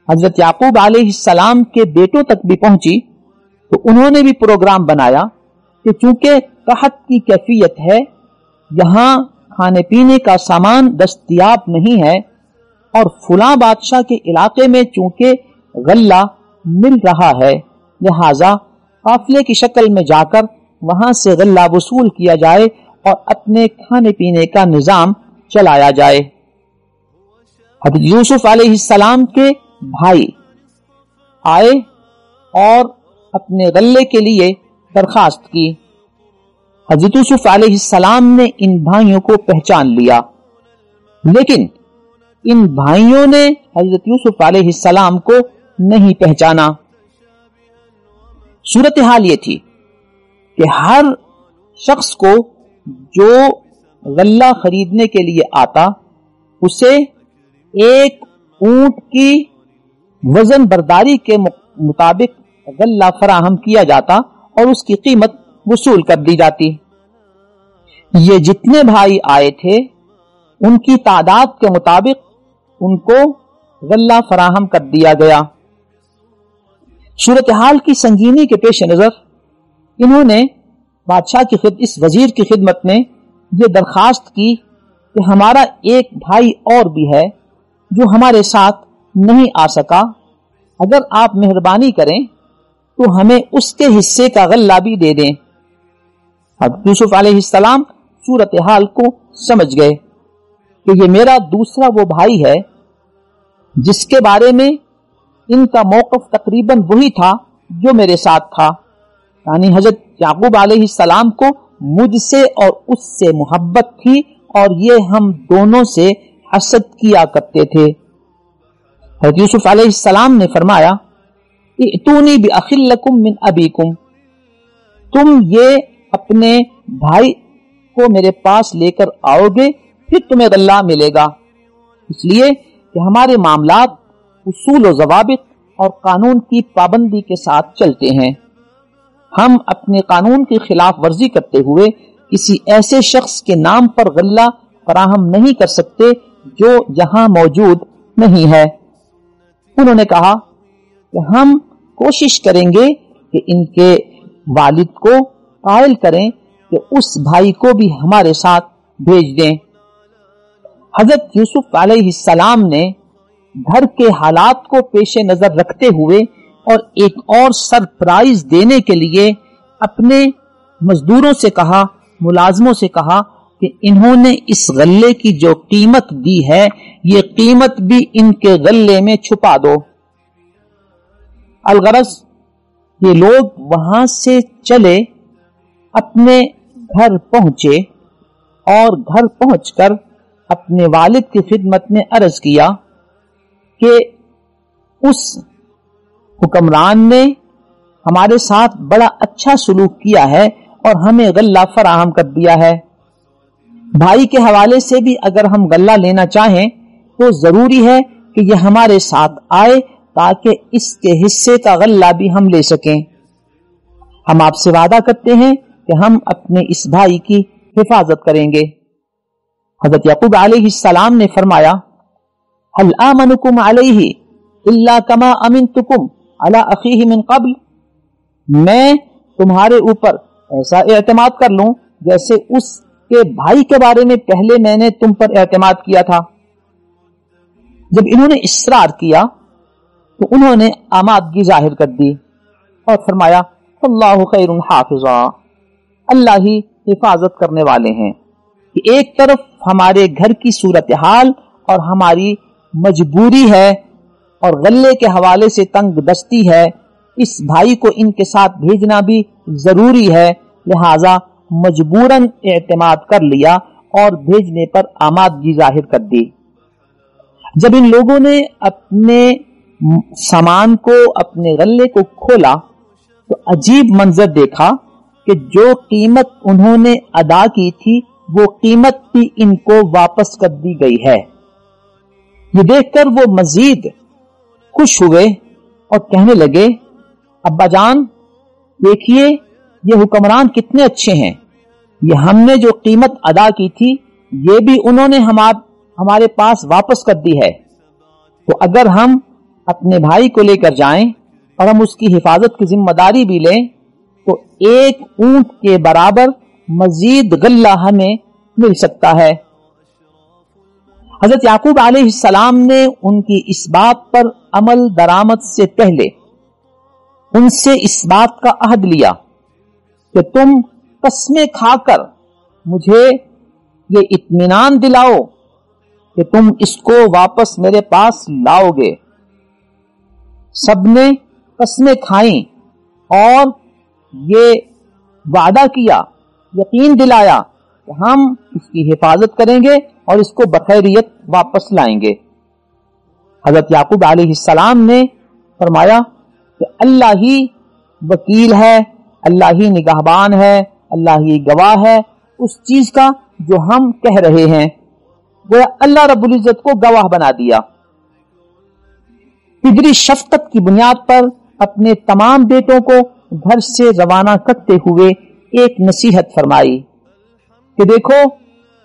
حضرت یعقوب علیہ السلام کے بیٹوں تک بھی پہنچی تو انہوں نے بھی پروگرام بنایا کہ چونکہ قحط کی کیفیت ہے، یہاں کھانے پینے کا سامان دستیاب نہیں ہے، اور فلاں بادشاہ کے علاقے میں چونکہ غلہ مل رہا ہے، لہذا قافلے کی شکل میں جا کر وہاں سے غلہ وصول کیا جائے اور اپنے کھانے پینے کا نظام چلایا جائے۔ حضرت یوسف علیہ السلام کے بھائی آئے اور اپنے غلے کے لیے درخواست کی۔ حضرت یوسف علیہ السلام نے ان بھائیوں کو پہچان لیا، لیکن ان بھائیوں نے حضرت یوسف علیہ السلام کو نہیں پہچانا۔ صورتحال یہ تھی کہ ہر شخص کو جو غلہ خریدنے کے لیے آتا اسے ایک اونٹ کی وزن برداری کے مطابق غلہ فراہم کیا جاتا اور اس کی قیمت وصول کر دی جاتی۔ یہ جتنے بھائی آئے تھے ان کی تعداد کے مطابق ان کو غلہ فراہم کر دیا گیا۔ صورتحال کی سنگینی کے پیش نظر انہوں نے بادشاہ کی اس وزیر کی خدمت میں یہ درخواست کی کہ ہمارا ایک بھائی اور بھی ہے جو ہمارے ساتھ نہیں آ سکا، اگر آپ مہربانی کریں تو ہمیں اس کے حصے کا غلہ بھی دے دیں۔ حضرت یوسف علیہ السلام صورتحال کو سمجھ گئے کہ یہ میرا دوسرا وہ بھائی ہے جس کے بارے میں ان کا موقف تقریباً وہی تھا جو میرے ساتھ تھا، یعنی حضرت یعقوب علیہ السلام کو مجھ سے اور اس سے محبت تھی اور یہ ہم دونوں سے حسد کیا کرتے تھے۔ حضرت یوسف علیہ السلام نے فرمایا ائتونی بأخ لکم من ابیکم، تم یہ اپنے بھائی کو میرے پاس لے کر آؤ گے پھر تمہیں غلہ ملے گا، اس لیے کہ ہمارے معاملات اصول و ضوابط اور قانون کی پابندی کے ساتھ چلتے ہیں۔ ہم اپنے قانون کی خلاف ورزی کرتے ہوئے کسی ایسے شخص کے نام پر غلہ فراہم نہیں کر سکتے جو یہاں موجود نہیں ہے۔ انہوں نے کہا کہ ہم کوشش کریں گے کہ ان کے والد کو قائل کریں کہ اس بھائی کو بھی ہمارے ساتھ بھیج دیں۔ حضرت یوسف علیہ السلام نے گھر کے حالات کو پیش نظر رکھتے ہوئے اور ایک اور سرپرائز دینے کے لیے اپنے مزدوروں سے کہا، ملازموں سے کہا کہ انہوں نے اس غلے کی جو قیمت دی ہے یہ قیمت بھی ان کے غلے میں چھپا دو۔ الغرض یہ لوگ وہاں سے چلے، اپنے گھر پہنچے اور گھر پہنچ کر اپنے والد کی خدمت میں عرض کیا کہ اس حکمران نے ہمارے ساتھ بڑا اچھا سلوک کیا ہے اور ہمیں غلہ فراہم کر دیا ہے۔ بھائی کے حوالے سے بھی اگر ہم غلہ لینا چاہیں تو ضروری ہے کہ یہ ہمارے ساتھ آئے تاکہ اس کے حصے کا غلہ بھی ہم لے سکیں۔ ہم آپ سے وعدہ کرتے ہیں کہ ہم اپنے اس بھائی کی حفاظت کریں گے۔ حضرت یعقوب علیہ السلام نے فرمایا هل آمنکم علیہ الا کما امنتکم علی اخیہ من قبل، میں تمہارے اوپر ایسا اعتماد کر لوں جیسے اس کے بھائی کے بارے میں پہلے میں نے تم پر اعتماد کیا تھا۔ جب انہوں نے اصرار کیا تو انہوں نے آمادگی ظاہر کر دی اور فرمایا اللہ خیر حافظا، اللہ ہی حفاظت کرنے والے ہیں۔ کہ ایک طرف ہمارے گھر کی صورتحال اور ہماری مجبوری ہے اور غلے کے حوالے سے تنگ دستی ہے، اس بھائی کو ان کے ساتھ بھیجنا بھی ضروری ہے، لہذا مجبوراً اعتماد کر لیا اور بھیجنے پر آمادگی ظاہر کر دی۔ جب ان لوگوں نے اپنے سامان کو، اپنے غلے کو کھولا تو عجیب منظر دیکھا کہ جو قیمت انہوں نے ادا کی تھی وہ قیمت بھی ان کو واپس کر دی گئی ہے۔ یہ دیکھ کر وہ مزید خوش ہوئے اور کہنے لگے ابا جان دیکھیے یہ حکمران کتنے اچھے ہیں، یہ ہم نے جو قیمت ادا کی تھی یہ بھی انہوں نے ہمارے پاس واپس کر دی ہے، تو اگر ہم اپنے بھائی کو لے کر جائیں اور ہم اس کی حفاظت کی ذمہ داری بھی لیں تو 1 اونٹ کے برابر مزید غلہ ہمیں مل سکتا ہے۔ حضرت یعقوب علیہ السلام نے ان کی اس بات پر عمل درآمد سے پہلے ان سے اس بات کا عہد لیا کہ تم قسمیں کھا کر مجھے یہ اطمینان دلاؤ کہ تم اس کو واپس میرے پاس لاؤ گے۔ سب نے قسمیں کھائیں اور یہ وعدہ کیا، یقین دلایا کہ ہم اس کی حفاظت کریں گے اور اس کو بخیریت واپس لائیں گے۔ حضرت یعقوب علیہ السلام نے فرمایا کہ اللہ ہی وکیل ہے، اللہ ہی نگہبان ہے، اللہ ہی گواہ ہے اس چیز کا جو ہم کہہ رہے ہیں۔ وہ اللہ رب العزت کو گواہ بنا دیا۔ فطری شفقت کی بنیاد پر اپنے تمام بیٹوں کو گھر سے روانہ کرتے ہوئے ایک نصیحت فرمائی کہ دیکھو،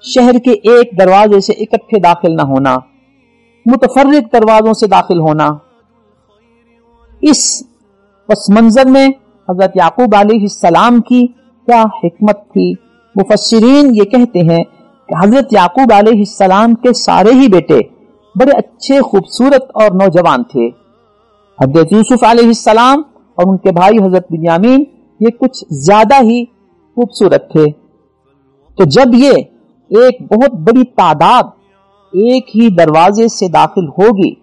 شہر کے ایک دروازے سے اکٹھے داخل نہ ہونا، متفرق دروازوں سے داخل ہونا۔ اس پس منظر میں حضرت یعقوب علیہ السلام کی کیا حکمت تھی۔ مفسرین یہ کہتے ہیں کہ حضرت یعقوب علیہ السلام کے سارے ہی بیٹے بڑے اچھے، خوبصورت اور نوجوان تھے۔ حضرت یوسف علیہ السلام اور ان کے بھائی حضرت بنیامین یہ کچھ زیادہ ہی خوبصورت تھے۔ تو جب یہ ایک بہت بڑی تعداد ایک ہی دروازے سے داخل ہوگی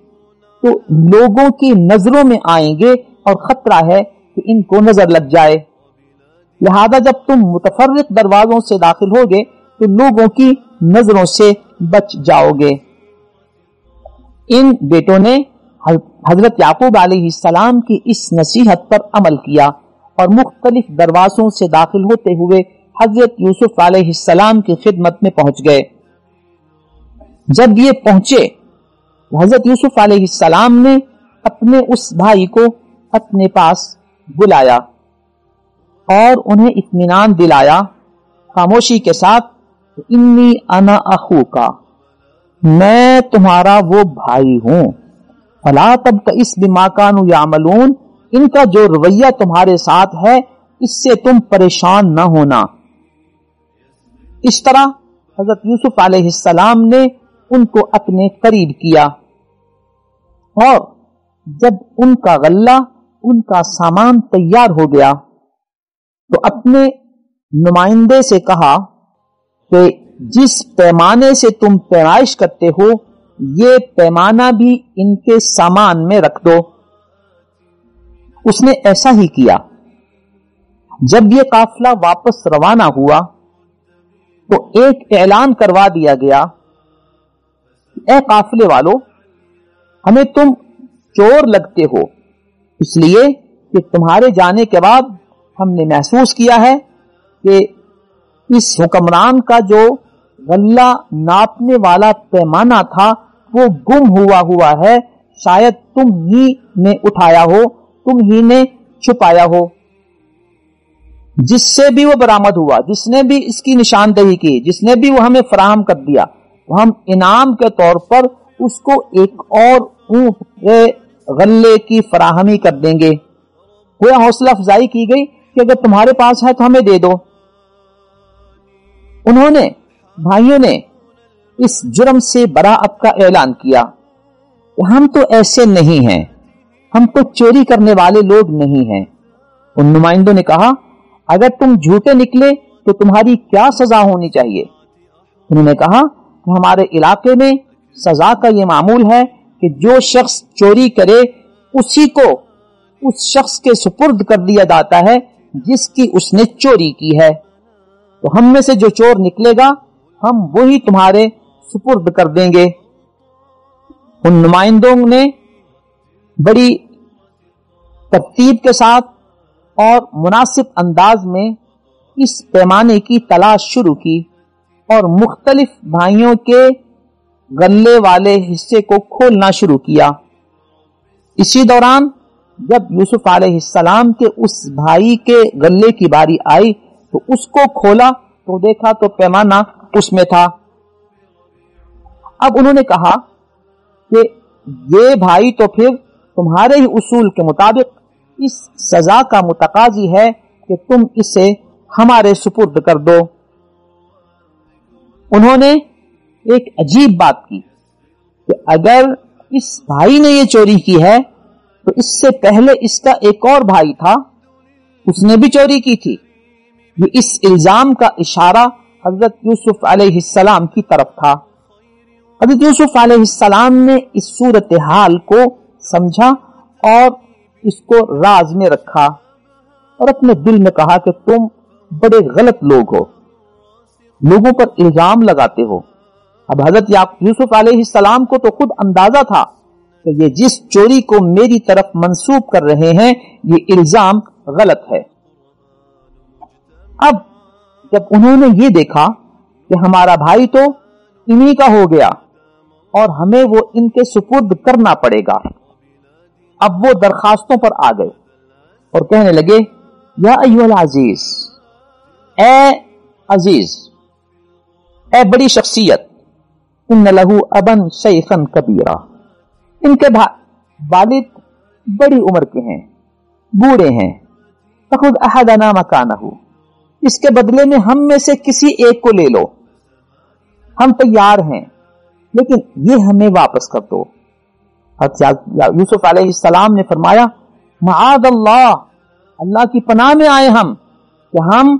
تو لوگوں کی نظروں میں آئیں گے اور خطرہ ہے کہ ان کو نظر لگ جائے۔ لہذا جب تم متفرق دروازوں سے داخل ہوگے تو لوگوں کی نظروں سے بچ جاؤ گے۔ ان بیٹوں نے حضرت یعقوب علیہ السلام کی اس نصیحت پر عمل کیا اور مختلف دروازوں سے داخل ہوتے ہوئے حضرت یوسف علیہ السلام کی خدمت میں پہنچ گئے۔ جب یہ پہنچے حضرت یوسف علیہ السلام نے اپنے اس بھائی کو اپنے پاس بلایا اور انہیں اطمینان دلایا خاموشی کے ساتھ، انی انا اخوکا، میں تمہارا وہ بھائی ہوں، فلا تبتئس بما کانوا یعملون، ان کا جو رویہ تمہارے ساتھ ہے اس سے تم پریشان نہ ہونا۔ اس طرح حضرت یوسف علیہ السلام نے ان کو اپنے قریب کیا اور جب ان کا غلہ، ان کا سامان تیار ہو گیا تو اپنے نمائندے سے کہا کہ جس پیمانے سے تم پیمائش کرتے ہو یہ پیمانہ بھی ان کے سامان میں رکھ دو۔ اس نے ایسا ہی کیا۔ جب یہ قافلہ واپس روانہ ہوا تو ایک اعلان کروا دیا گیا، اے قافلے والو، ہمیں تم چور لگتے ہو، اس لیے کہ تمہارے جانے کے بعد ہم نے محسوس کیا ہے کہ اس حکمران کا جو غلہ ناپنے والا پیمانہ تھا وہ گم ہوا ہے، شاید تم ہی نے اٹھایا ہو، تم ہی نے چھپایا ہو۔ جس سے بھی وہ برآمد ہوا، جس نے بھی اس کی نشاندہی کی، جس نے بھی وہ ہمیں فراہم کر دیا، ہم انعام کے طور پر اس کو ایک اور اونٹ کے غلے کی فراہمی کر دیں گے۔ وہ حوصلہ افزائی کی گئی کہ اگر تمہارے پاس ہے تو ہمیں دے دو۔ انہوں نے بھائیوں نے اس جرم سے براءت کا اعلان کیا کہ ہم تو ایسے نہیں ہیں، ہم تو چوری کرنے والے لوگ نہیں ہیں۔ ان نمائندوں نے کہا اگر تم جھوٹے نکلے تو تمہاری کیا سزا ہونی چاہیے؟ انہوں نے کہا کہ ہمارے علاقے میں سزا کا یہ معمول ہے کہ جو شخص چوری کرے اسی کو اس شخص کے سپرد کر دیا جاتا ہے جس کی اس نے چوری کی ہے، تو ہم میں سے جو چور نکلے گا ہم وہی تمہارے سپرد کر دیں گے۔ ان نمائندوں نے بڑی ترتیب کے ساتھ اور مناسب انداز میں اس پیمانے کی تلاش شروع کی اور مختلف بھائیوں کے غلے والے حصے کو کھولنا شروع کیا۔ اسی دوران جب یوسف علیہ السلام کے اس بھائی کے غلے کی باری آئی تو اس کو کھولا تو دیکھا تو پیمانہ اس میں تھا۔ اب انہوں نے کہا کہ یہ بھائی تو پھر تمہارے ہی اصول کے مطابق اس سزا کا متقاضی ہے کہ تم اسے ہمارے سپرد کر دو۔ انہوں نے ایک عجیب بات کی کہ اگر اس بھائی نے یہ چوری کی ہے تو اس سے پہلے اس کا ایک اور بھائی تھا، اس نے بھی چوری کی تھی۔ یہ اس الزام کا اشارہ حضرت یوسف علیہ السلام کی طرف تھا۔ حضرت یوسف علیہ السلام نے اس صورتحال کو سمجھا اور اس کو راز میں رکھا اور اپنے دل میں کہا کہ تم بڑے غلط لوگ ہو، لوگوں پر الزام لگاتے ہو۔ اب حضرت یوسف علیہ السلام کو تو خود اندازہ تھا کہ یہ جس چوری کو میری طرف منسوب کر رہے ہیں یہ الزام غلط ہے۔ اب جب انہوں نے یہ دیکھا کہ ہمارا بھائی تو انہی کا ہو گیا اور ہمیں وہ ان کے سپرد کرنا پڑے گا، اب وہ درخواستوں پر آ گئے اور کہنے لگے یا ایھا العزیز، اے عزیز، اے بڑی شخصیت، ان لہ ابن شیخا کبیرا، ان کے والد بڑی عمر کے ہیں، بوڑھے ہیں، فخذ احدنا مکانہ، اس کے بدلے میں ہم میں سے کسی ایک کو لے لو، ہم تیار ہیں لیکن یہ ہمیں واپس کر دو۔ یوسف علیہ السلام نے فرمایا معاذ اللہ، اللہ کی پناہ میں آئے ہم کہ ہم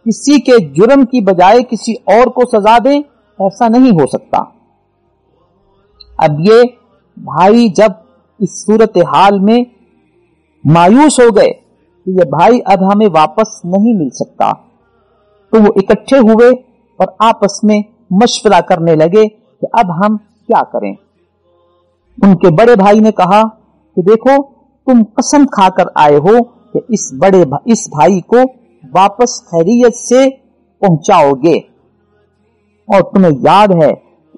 کسی کے جرم کی بجائے کسی اور کو سزا دیں، ایسا نہیں ہو سکتا۔ اب یہ بھائی جب اس صورتحال میں مایوس ہو گئے کہ یہ بھائی اب ہمیں واپس نہیں مل سکتا، تو وہ اکٹھے ہوئے اور آپس میں مشورہ کرنے لگے کہ اب ہم کیا کریں۔ ان کے بڑے بھائی نے کہا کہ دیکھو تم قسم کھا کر آئے ہو کہ اس بھائی کو واپس خیریت سے پہنچاؤ گے، اور تمہیں یاد ہے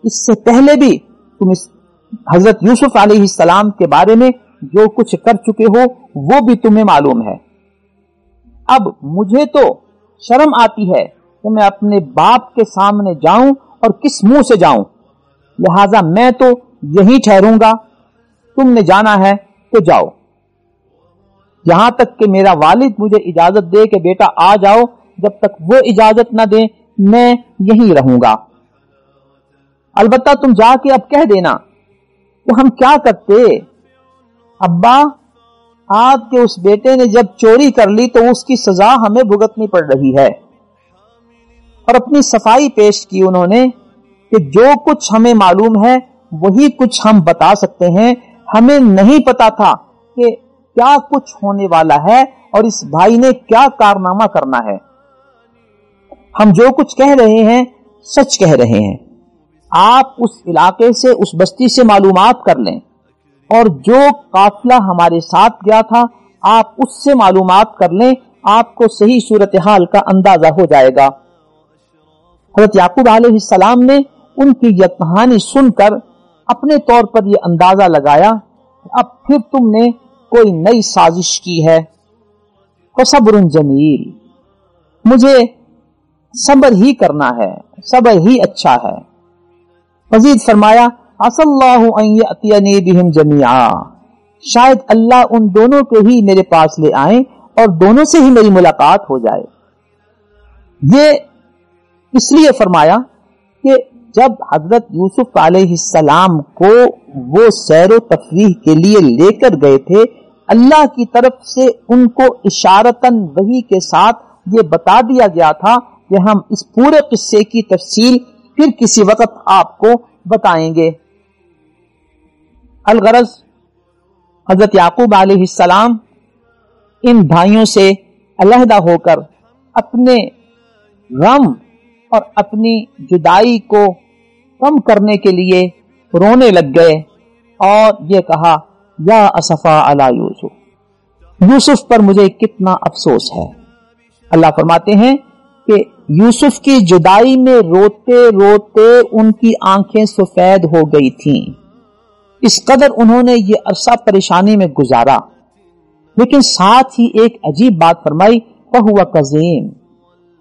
اس سے پہلے بھی تم اس حضرت یوسف علیہ السلام کے بارے میں جو کچھ کر چکے ہو وہ بھی تمہیں معلوم ہے۔ اب مجھے تو شرم آتی ہے کہ میں اپنے باپ کے سامنے جاؤں اور کس منہ سے جاؤں، لہذا میں تو یہیں ٹھہروں گا، تم نے جانا ہے تو جاؤ، یہاں تک کہ میرا والد مجھے اجازت دے کہ بیٹا آ جاؤ، جب تک وہ اجازت نہ دیں میں یہیں رہوں گا۔ البتہ تم جا کے اب کہہ دینا کہ ہم کیا کرتے، ابا آپ کے اس بیٹے نے جب چوری کر لی تو اس کی سزا ہمیں بھگتنی پڑ رہی ہے۔ اور اپنی صفائی پیش کی انہوں نے کہ جو کچھ ہمیں معلوم ہے وہی کچھ ہم بتا سکتے ہیں، ہمیں نہیں پتا تھا کہ کیا کچھ ہونے والا ہے اور اس بھائی نے کیا کارنامہ کرنا ہے۔ ہم جو کچھ کہہ رہے ہیں سچ کہہ رہے ہیں، آپ اس علاقے سے اس بستی سے معلومات کر لیں اور جو قافلہ ہمارے ساتھ گیا تھا آپ اس سے معلومات کر لیں، آپ کو صحیح صورتحال کا اندازہ ہو جائے گا۔ حضرت یعقوب علیہ السلام نے ان کی یہ کہانی سن کر اپنے طور پر یہ اندازہ لگایا کہ اب پھر تم نے کوئی نئی سازش کی ہے۔ فصبر جمیل، مجھے صبر ہی کرنا ہے، صبر ہی اچھا ہے۔ مزید فرمایا عسى الله ان يأتيني بهم جميعا، شاید اللہ ان دونوں کو ہی میرے پاس لے آئیں اور دونوں سے ہی میری ملاقات ہو جائے۔ یہ اس لیے فرمایا کہ جب حضرت یوسف علیہ السلام کو وہ سیر و تفریح کے لیے لے کر گئے تھے، اللہ کی طرف سے ان کو اشارتاً وحی کے ساتھ یہ بتا دیا گیا تھا کہ ہم اس پورے قصے کی تفصیل پھر کسی وقت آپ کو بتائیں گے۔ الغرض حضرت یعقوب علیہ السلام ان بھائیوں سے علیحدہ ہو کر اپنے غم اور اپنی جدائی کو کم کرنے کے لیے رونے لگ گئے اور یہ کہا یا اسفا علی یوسف، یوسف پر مجھے کتنا افسوس ہے۔ اللہ فرماتے ہیں کہ یوسف کی جدائی میں روتے روتے ان کی آنکھیں سفید ہو گئی تھیں، اس قدر انہوں نے یہ عرصہ پریشانی میں گزارا لیکن ساتھ ہی ایک عجیب بات فرمائی، فَهُوَ قَزِيمٌ۔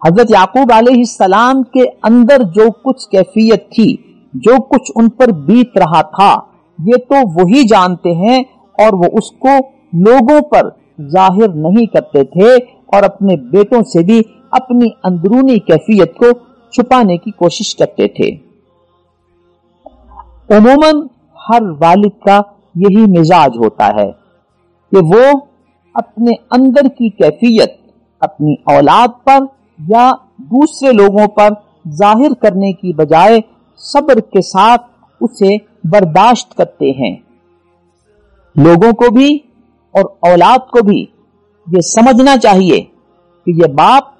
حضرت یعقوب علیہ السلام کے اندر جو کچھ کیفیت تھی، جو کچھ ان پر بیت رہا تھا، یہ تو وہی جانتے ہیں، اور وہ اس کو لوگوں پر ظاہر نہیں کرتے تھے اور اپنے بیٹوں سے بھی اپنی اندرونی کیفیت کو چھپانے کی کوشش کرتے تھے۔ عموماً ہر والد کا یہی مزاج ہوتا ہے کہ وہ اپنے اندر کی کیفیت اپنی اولاد پر یا دوسرے لوگوں پر ظاہر کرنے کی بجائے صبر کے ساتھ اسے برداشت کرتے ہیں۔ لوگوں کو بھی اور اولاد کو بھی یہ سمجھنا چاہیے کہ یہ باپ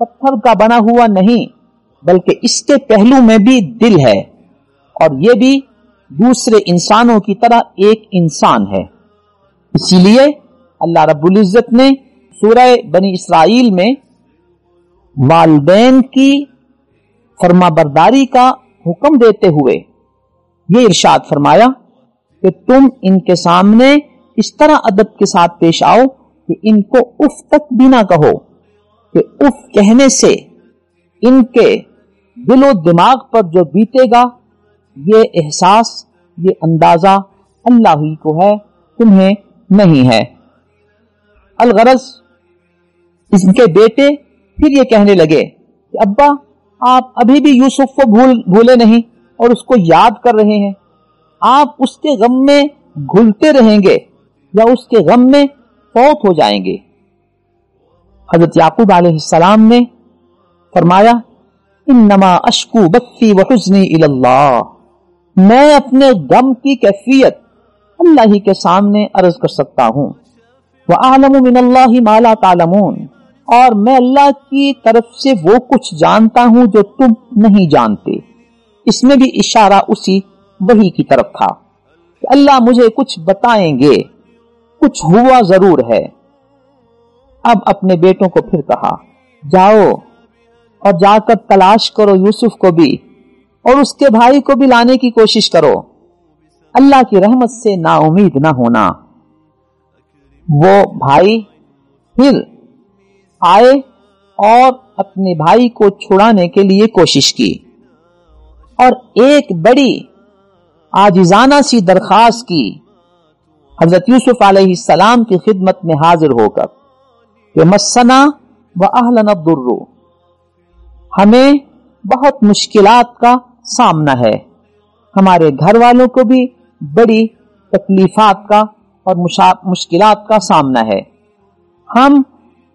پتھر کا بنا ہوا نہیں، بلکہ اس کے پہلو میں بھی دل ہے، اور یہ بھی دوسرے انسانوں کی طرح ایک انسان ہے۔ اسی لیے اللہ رب العزت نے سورہ بنی اسرائیل میں والدین کی فرما برداری کا حکم دیتے ہوئے یہ ارشاد فرمایا کہ تم ان کے سامنے اس طرح ادب کے ساتھ پیش آؤ کہ ان کو اف تک بھی نہ کہو، کہ اف کہنے سے ان کے دل و دماغ پر جو بیتے گا یہ احساس، یہ اندازہ اللہ ہی کو ہے، تمہیں نہیں ہے۔ الغرض اس کے بیٹے پھر یہ کہنے لگے کہ ابا آپ ابھی بھی یوسف کو بھولے نہیں اور اس کو یاد کر رہے ہیں، آپ اس کے غم میں گھلتے رہیں گے یا اس کے غم میں فوت ہو جائیں گے۔ حضرت یعقوب علیہ السلام نے فرمایا انما اشکو بثی وحزنی الی اللہ، میں اپنے غم کی کیفیت اللہ ہی کے سامنے عرض کر سکتا ہوں، وَأَعْلَمُ مِنَ اللَّهِ مَا لَا تَعْلَمُونَ، اور میں اللہ کی طرف سے وہ کچھ جانتا ہوں جو تم نہیں جانتے۔ اس میں بھی اشارہ اسی وحی کی طرف تھا کہ اللہ مجھے کچھ بتائیں گے، کچھ ہوا ضرور ہے۔ اب اپنے بیٹوں کو پھر کہا جاؤ اور جا کر تلاش کرو یوسف کو بھی اور اس کے بھائی کو بھی لانے کی کوشش کرو، اللہ کی رحمت سے نا امید نہ ہونا۔ وہ بھائی پھر آئے اور اپنے بھائی کو چھڑانے کے لیے کوشش کی، اور ایک بڑی عاجزانہ سی درخواست کی حضرت یوسف علیہ السلام کی خدمت میں حاضر ہو کر کہ مسنا و اہلنا الضر، ہمیں بہت مشکلات کا سامنا ہے، ہمارے گھر والوں کو بھی بڑی تکلیفات کا اور مشکلات کا سامنا ہے، ہم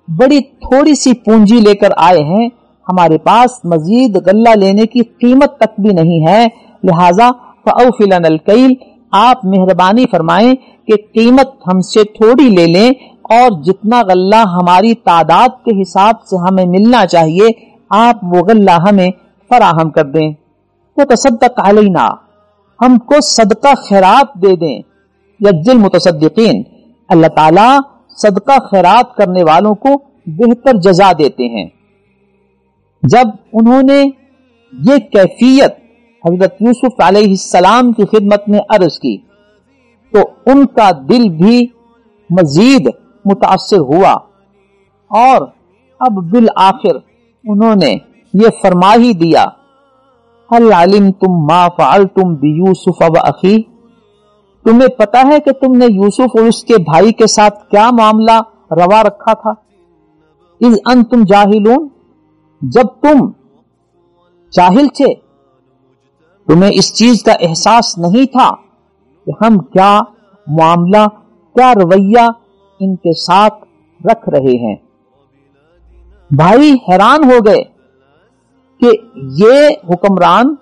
بڑی تھوڑی سی پونجی لے کر آئے ہیں، ہمارے پاس مزید غلہ لینے کی قیمت تک بھی نہیں ہے، لہذا فَأَوْفِ لَنَا الْكَيْلَ، آپ مہربانی فرمائیں کہ قیمت ہم سے تھوڑی لے لیں اور جتنا غلہ ہماری تعداد کے حساب سے ہمیں ملنا چاہیے آپ وہ غلہ ہمیں فراہم کر دیں، وَتَصَدَّقْ عَلَيْنَا، ہم کو صدقہ خیرات دے دیں، یجزی المتصدقین، اللہ تعالیٰ صدقہ خیرات کرنے والوں کو بہتر جزا دیتے ہیں۔ جب انہوں نے یہ کیفیت حضرت یوسف علیہ السلام کی خدمت میں عرض کی تو ان کا دل بھی مزید متاثر ہوا، اور اب بالآخر انہوں نے یہ فرما ہی دیا هل علمتم ما فعلتم بیوسف واخیہ، تمہیں پتا ہے کہ تم نے یوسف اور اس کے بھائی کے ساتھ کیا معاملہ روا رکھا تھا؟ اذ انتم جاہلون، جب تم جاہل تھے، تمہیں اس چیز کا احساس نہیں تھا کہ ہم کیا معاملہ، کیا رویہ ان کے ساتھ رکھ رہے ہیں۔ بھائی حیران ہو گئے کہ یہ حکمران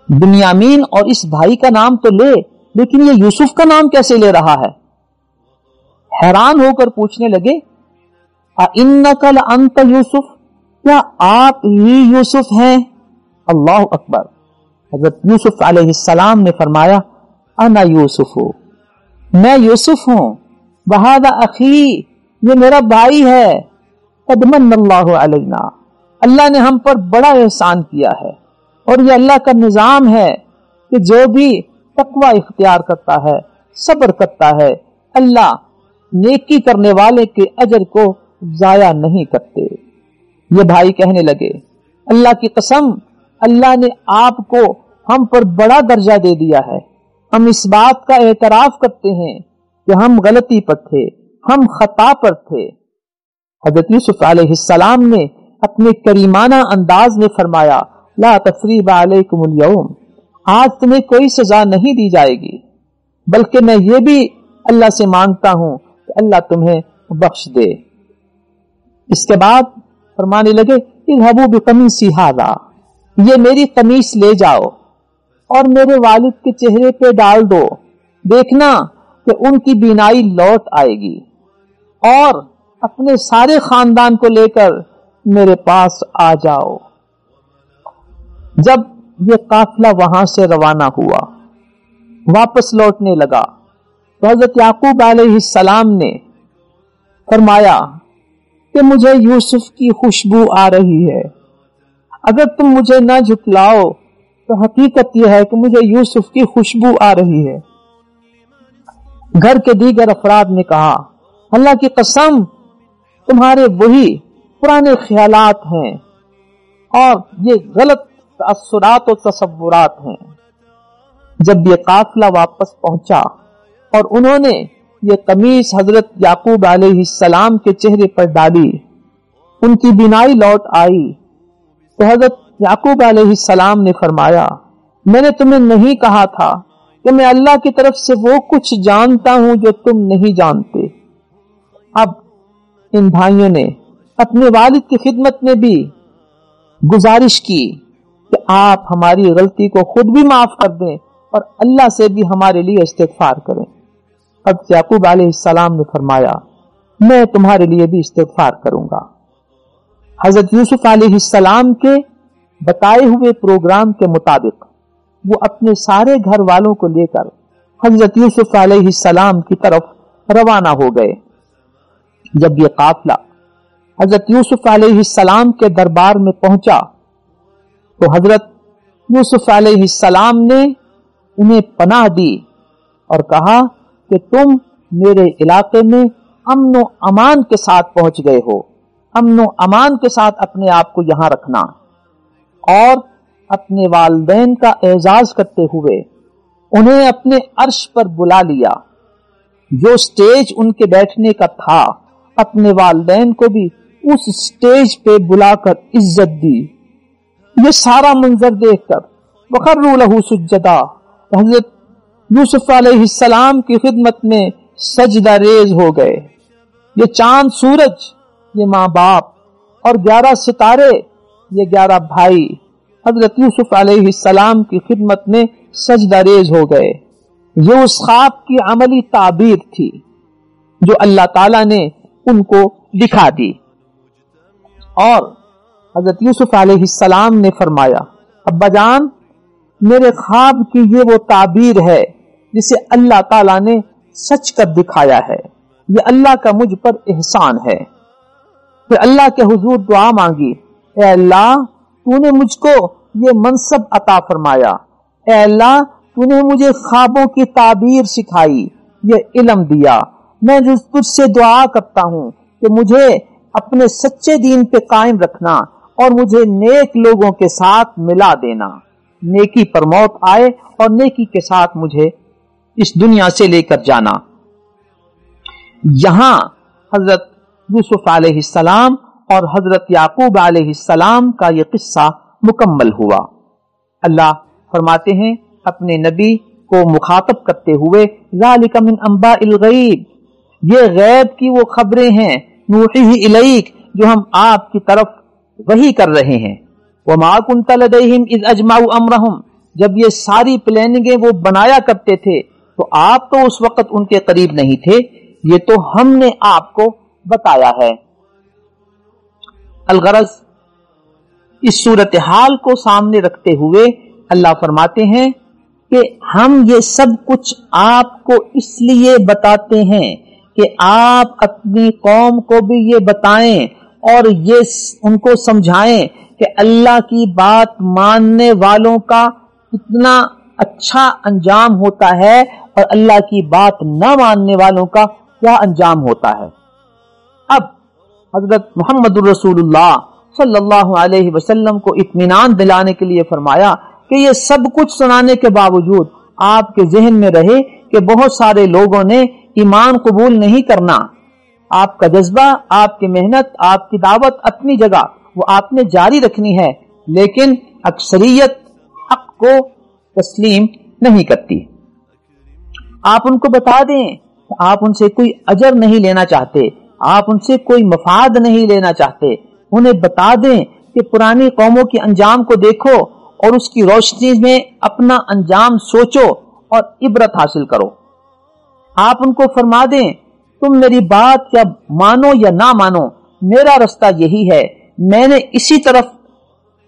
بنیامین اور اس بھائی کا نام تو لے، لیکن یہ یوسف کا نام کیسے لے رہا ہے؟ حیران ہو کر پوچھنے لگے اِنَّكَ لَأَنْتَ یوسف، کیا آپ ہی یوسف ہیں؟ اللہ اکبر۔ حضرت یوسف علیہ السلام نے فرمایا انا یوسف، میں یوسف ہوں، وَهَذَا اخی، یہ میرا بھائی ہے، قَدْ مَنَّ اللَّهُ عَلَيْنَا، اللہ نے ہم پر بڑا احسان کیا ہے، اور یہ اللہ کا نظام ہے کہ جو بھی تقوی اختیار کرتا ہے، صبر کرتا ہے، اللہ نیکی کرنے والے کے اجر کو ضائع نہیں کرتے۔ یہ بھائی کہنے لگے اللہ کی قسم، اللہ نے آپ کو ہم پر بڑا درجہ دے دیا ہے، ہم اس بات کا اعتراف کرتے ہیں کہ ہم غلطی پر تھے، ہم خطا پر تھے۔ حضرت یوسف علیہ السلام نے اپنے کریمانہ انداز میں فرمایا لا تثریب علیکم اليوم، آج تمہیں کوئی سزا نہیں دی جائے گی، بلکہ میں یہ بھی اللہ سے مانگتا ہوں کہ اللہ تمہیں بخش دے۔ اس کے بعد فرمانے لگے اذهبوا بقمیصی ھذا، یہ میری قمیص لے جاؤ اور میرے والد کے چہرے پہ ڈال دو، دیکھنا کہ ان کی بینائی لوٹ آئے گی، اور اپنے سارے خاندان کو لے کر میرے پاس آ جاؤ۔ جب یہ قافلہ وہاں سے روانہ ہوا، واپس لوٹنے لگا، تو حضرت یعقوب علیہ السلام نے فرمایا کہ مجھے یوسف کی خوشبو آ رہی ہے، اگر تم مجھے نہ جھٹلاؤ تو حقیقت یہ ہے کہ مجھے یوسف کی خوشبو آ رہی ہے۔ گھر کے دیگر افراد نے کہا اللہ کی قسم تمہارے وہی پرانے خیالات ہیں اور یہ غلط تاثرات و تصورات ہیں۔ جب یہ قافلہ واپس پہنچا اور انہوں نے یہ قمیص حضرت یعقوب علیہ السلام کے چہرے پر ڈالی، ان کی بینائی لوٹ آئی، تو حضرت یعقوب علیہ السلام نے فرمایا میں نے تمہیں نہیں کہا تھا کہ میں اللہ کی طرف سے وہ کچھ جانتا ہوں جو تم نہیں جانتے۔ اب ان بھائیوں نے اپنے والد کی خدمت میں بھی گزارش کی کہ آپ ہماری غلطی کو خود بھی معاف کر دیں اور اللہ سے بھی ہمارے لیے استغفار کریں۔ حضرت یعقوب علیہ السلام نے فرمایا میں تمہارے لیے بھی استغفار کروں گا۔ حضرت یوسف علیہ السلام کے بتائے ہوئے پروگرام کے مطابق وہ اپنے سارے گھر والوں کو لے کر حضرت یوسف علیہ السلام کی طرف روانہ ہو گئے۔ جب یہ قافلہ حضرت یوسف علیہ السلام کے دربار میں پہنچا تو حضرت یوسف علیہ السلام نے انہیں پناہ دی اور کہا کہ تم میرے علاقے میں امن و امان کے ساتھ پہنچ گئے ہو، امن و امان کے ساتھ اپنے آپ کو یہاں رکھنا، اور اپنے والدین کا اعزاز کرتے ہوئے انہیں اپنے عرش پر بلا لیا۔ جو سٹیج ان کے بیٹھنے کا تھا اپنے والدین کو بھی اس سٹیج پہ بلا کر عزت دی۔ یہ سارا منظر دیکھ کر وَخَرُّوا لَهُ سُجَّدًا، حضرت یوسف علیہ السلام کی خدمت میں سجدہ ریز ہو گئے۔ یہ چاند سورج، یہ ماں باپ اور 11 ستارے، یہ 11 بھائی حضرت یوسف علیہ السلام کی خدمت میں سجدہ ریز ہو گئے۔ یہ اس خواب کی عملی تعبیر تھی جو اللہ تعالیٰ نے ان کو دکھا دی، اور حضرت یوسف علیہ السلام نے فرمایا ابا جان میرے خواب کی یہ وہ تعبیر ہے جسے اللہ تعالیٰ نے سچ کر دکھایا ہے، یہ اللہ کا مجھ پر احسان ہے۔ پھر اللہ کے حضور دعا مانگی اے اللہ تو نے مجھ کو یہ منصب عطا فرمایا، اے اللہ تو نے مجھے خوابوں کی تعبیر سکھائی، یہ علم دیا، میں تجھ سے دعا کرتا ہوں کہ مجھے اپنے سچے دین پہ قائم رکھنا اور مجھے نیک لوگوں کے ساتھ ملا دینا، نیکی پر موت آئے اور نیکی کے ساتھ مجھے اس دنیا سے لے کر جانا۔ یہاں حضرت یوسف علیہ السلام اور حضرت یعقوب علیہ السلام کا یہ قصہ مکمل ہوا۔ اللہ فرماتے ہیں اپنے نبی کو مخاطب کرتے ہوئے ذالک من انباء الغیب، یہ غیب کی وہ خبریں ہیں نوحیہ الیک جو ہم آپ کی طرف وحی کر رہے ہیں۔ وما کنت لدیہم اذ اجمعوا امرہم، جب یہ ساری پلاننگیں وہ بنایا کرتے تھے تو آپ تو اس وقت ان کے قریب نہیں تھے، یہ تو ہم نے آپ کو بتایا ہے۔ الغرض اس صورتحال کو سامنے رکھتے ہوئے اللہ فرماتے ہیں کہ ہم یہ سب کچھ آپ کو اس لیے بتاتے ہیں کہ آپ اپنی قوم کو بھی یہ بتائیں اور یہ ان کو سمجھائیں کہ اللہ کی بات ماننے والوں کا کتنا اچھا انجام ہوتا ہے اور اللہ کی بات نہ ماننے والوں کا کیا انجام ہوتا ہے۔ اب حضرت محمد الرسول اللہ صلی اللہ علیہ وسلم کو اطمینان دلانے کے لیے فرمایا کہ یہ سب کچھ سنانے کے باوجود آپ کے ذہن میں رہے کہ بہت سارے لوگوں نے ایمان قبول نہیں کرنا۔ آپ کا جذبہ، آپ کی محنت، آپ کی دعوت اپنی جگہ وہ آپ نے جاری رکھنی ہے، لیکن اکثریت حق کو تسلیم نہیں کرتی۔ آپ ان کو بتا دیں کہ آپ ان سے کوئی اجر نہیں لینا چاہتے، آپ ان سے کوئی مفاد نہیں لینا چاہتے۔ انہیں بتا دیں کہ پرانی قوموں کے انجام کو دیکھو اور اس کی روشنی میں اپنا انجام سوچو اور عبرت حاصل کرو۔ آپ ان کو فرما دیں تم میری بات یا مانو یا نہ مانو، میرا رستہ یہی ہے، میں نے اسی طرف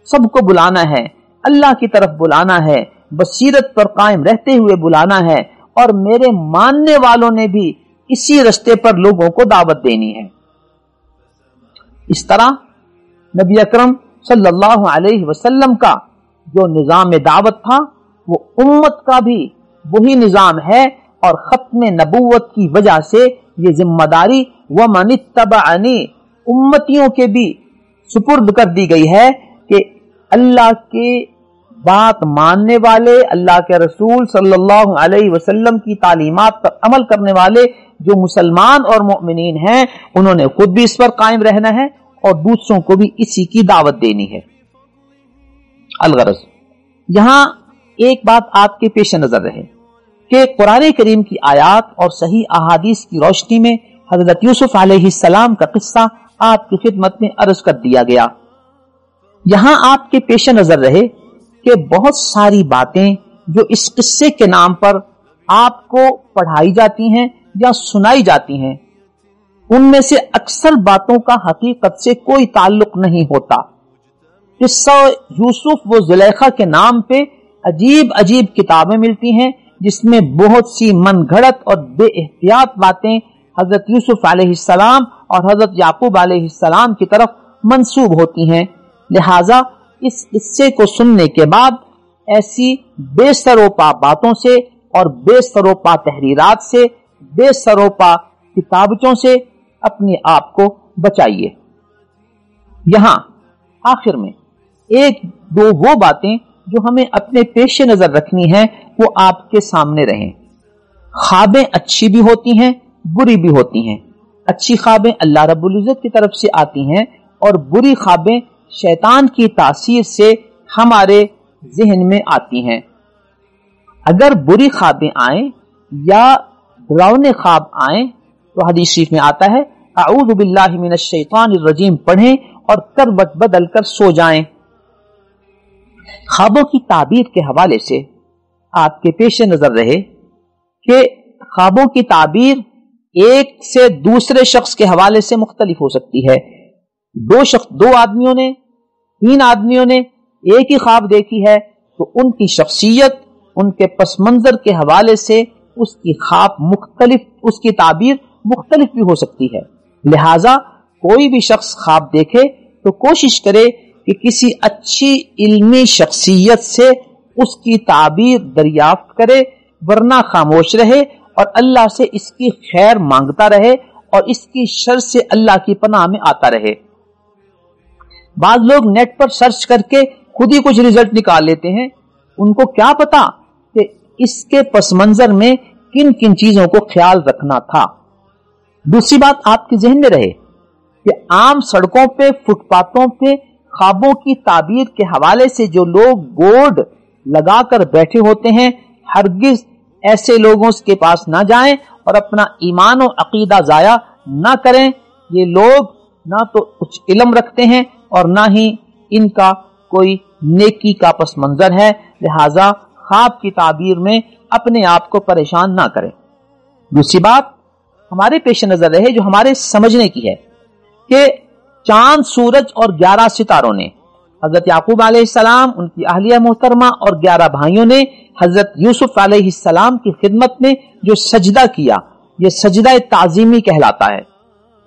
سب کو بلانا ہے، اللہ کی طرف بلانا ہے، بصیرت پر قائم رہتے ہوئے بلانا ہے، اور میرے ماننے والوں نے بھی اسی رستے پر لوگوں کو دعوت دینی ہے۔ اس طرح نبی اکرم صلی اللہ علیہ وسلم کا جو نظام دعوت تھا وہ امت کا بھی وہی نظام ہے، اور ختم نبوت کی وجہ سے یہ ذمہ داری وَمَنِ اتَّبَعَنِی امتیوں کے بھی سپرد کر دی گئی ہے کہ اللہ کے بات ماننے والے، اللہ کے رسول صلی اللہ علیہ وسلم کی تعلیمات پر عمل کرنے والے جو مسلمان اور مؤمنین ہیں، انہوں نے خود بھی اس پر قائم رہنا ہے اور دوسروں کو بھی اسی کی دعوت دینی ہے۔ الغرض یہاں ایک بات آپ کے پیش نظر رہے کہ قرآن کریم کی آیات اور صحیح احادیث کی روشنی میں حضرت یوسف علیہ السلام کا قصہ آپ کی خدمت میں عرض کر دیا گیا۔ یہاں آپ کے پیش نظر رہے کہ بہت ساری باتیں جو اس قصے کے نام پر آپ کو پڑھائی جاتی ہیں یا سنائی جاتی ہیں، ان میں سے اکثر باتوں کا حقیقت سے کوئی تعلق نہیں ہوتا۔ قصہ یوسف و زلیخا کے نام پہ عجیب عجیب کتابیں ملتی ہیں جس میں بہت سی من گھڑت اور بے احتیاط باتیں حضرت یوسف علیہ السلام اور حضرت یعقوب علیہ السلام کی طرف منسوب ہوتی ہیں۔ لہذا اس قصے کو سننے کے بعد ایسی بے سروپا باتوں سے اور بے سروپا تحریرات سے، بے سروپا کتابچوں سے اپنے آپ کو بچائیے۔ یہاں آخر میں ایک دو وہ باتیں جو ہمیں اپنے پیش نظر رکھنی ہیں وہ آپ کے سامنے رہیں۔ خوابیں اچھی بھی ہوتی ہیں، بری بھی ہوتی ہیں۔ اچھی خوابیں اللہ رب العزت کی طرف سے آتی ہیں اور بری خوابیں شیطان کی تاثیر سے ہمارے ذہن میں آتی ہیں۔ اگر بری خوابیں آئیں یا ڈراؤنے خواب آئیں تو حدیث شریف میں آتا ہے اعوذ باللہ من الشیطان الرجیم پڑھیں اور کروٹ بدل کر سو جائیں۔ خوابوں کی تعبیر کے حوالے سے آپ کے پیش نظر رہے کہ خوابوں کی تعبیر ایک سے دوسرے شخص کے حوالے سے مختلف ہو سکتی ہے۔ دو آدمیوں نے، تین آدمیوں نے ایک ہی خواب دیکھی ہے تو ان کی شخصیت، ان کے پس منظر کے حوالے سے اس کی خواب مختلف، اس کی تعبیر مختلف بھی ہو سکتی ہے۔ لہذا کوئی بھی شخص خواب دیکھے تو کوشش کرے کہ کسی اچھی علمی شخصیت سے اس کی تعبیر دریافت کرے، ورنہ خاموش رہے اور اللہ سے اس کی خیر مانگتا رہے اور اس کی شر سے اللہ کی پناہ میں آتا رہے۔ بعض لوگ نیٹ پر سرچ کر کے خود ہی کچھ رزلٹ نکال لیتے ہیں، ان کو کیا پتا کہ اس کے پس منظر میں کن کن چیزوں کو خیال رکھنا تھا۔ دوسری بات آپ کے ذہن میں رہے کہ عام سڑکوں پہ، فٹ پاتھوں پہ خوابوں کی تعبیر کے حوالے سے جو لوگ بورڈ لگا کر بیٹھے ہوتے ہیں، ہرگز ایسے لوگوں کے پاس نہ جائیں اور اپنا ایمان و عقیدہ ضائع نہ کریں۔ یہ لوگ نہ تو کچھ علم رکھتے ہیں اور نہ ہی ان کا کوئی نیکی کا پس منظر ہے، لہذا خواب کی تعبیر میں اپنے آپ کو پریشان نہ کریں۔ دوسری بات ہمارے پیش نظر رہے جو ہمارے سمجھنے کی ہے کہ چاند، سورج اور 11 ستاروں نے، حضرت یعقوب علیہ السلام، ان کی اہلیہ محترمہ اور 11 بھائیوں نے حضرت یوسف علیہ السلام کی خدمت میں جو سجدہ کیا، یہ سجدہ تعظیمی کہلاتا ہے۔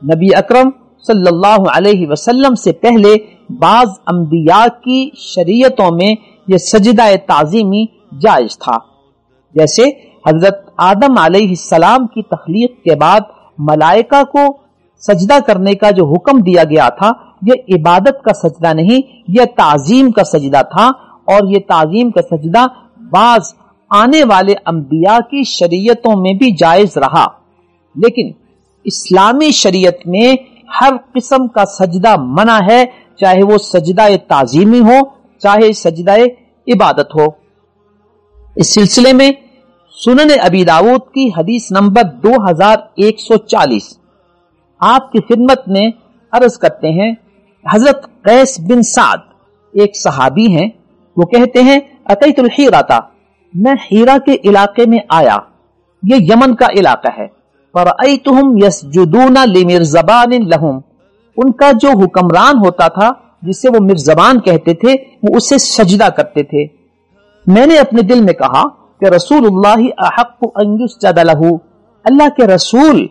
نبی اکرم صلی اللہ علیہ وسلم سے پہلے بعض انبیاء کی شریعتوں میں یہ سجدہ تعظیمی جائز تھا، جیسے حضرت آدم علیہ السلام کی تخلیق کے بعد ملائکہ کو سجدہ کرنے کا جو حکم دیا گیا تھا یہ عبادت کا سجدہ نہیں، یہ تعظیم کا سجدہ تھا، اور یہ تعظیم کا سجدہ بعض آنے والے انبیاء کی شریعتوں میں بھی جائز رہا، لیکن اسلامی شریعت میں ہر قسم کا سجدہ منع ہے، چاہے وہ سجدہ تعظیمی ہو چاہے سجدہ عبادت ہو۔ اس سلسلے میں سنن ابی داؤد کی حدیث نمبر 2140 آپ کی خدمت میں عرض کرتے ہیں، حضرت قیس بن سعد ایک صحابی ہیں، وہ کہتے ہیں اتیت الحیرہ، میں حیرہ کے علاقے میں آیا، یہ یمن کا علاقہ ہے، فرأیتہم یسجدون لمرزبان لہم، ان کا جو حکمران ہوتا تھا جسے وہ مرزبان کہتے تھے وہ اسے سجدہ کرتے تھے۔ میں نے اپنے دل میں کہا کہ رسول اللہ احق ان یسجد لہ، اللہ کے رسول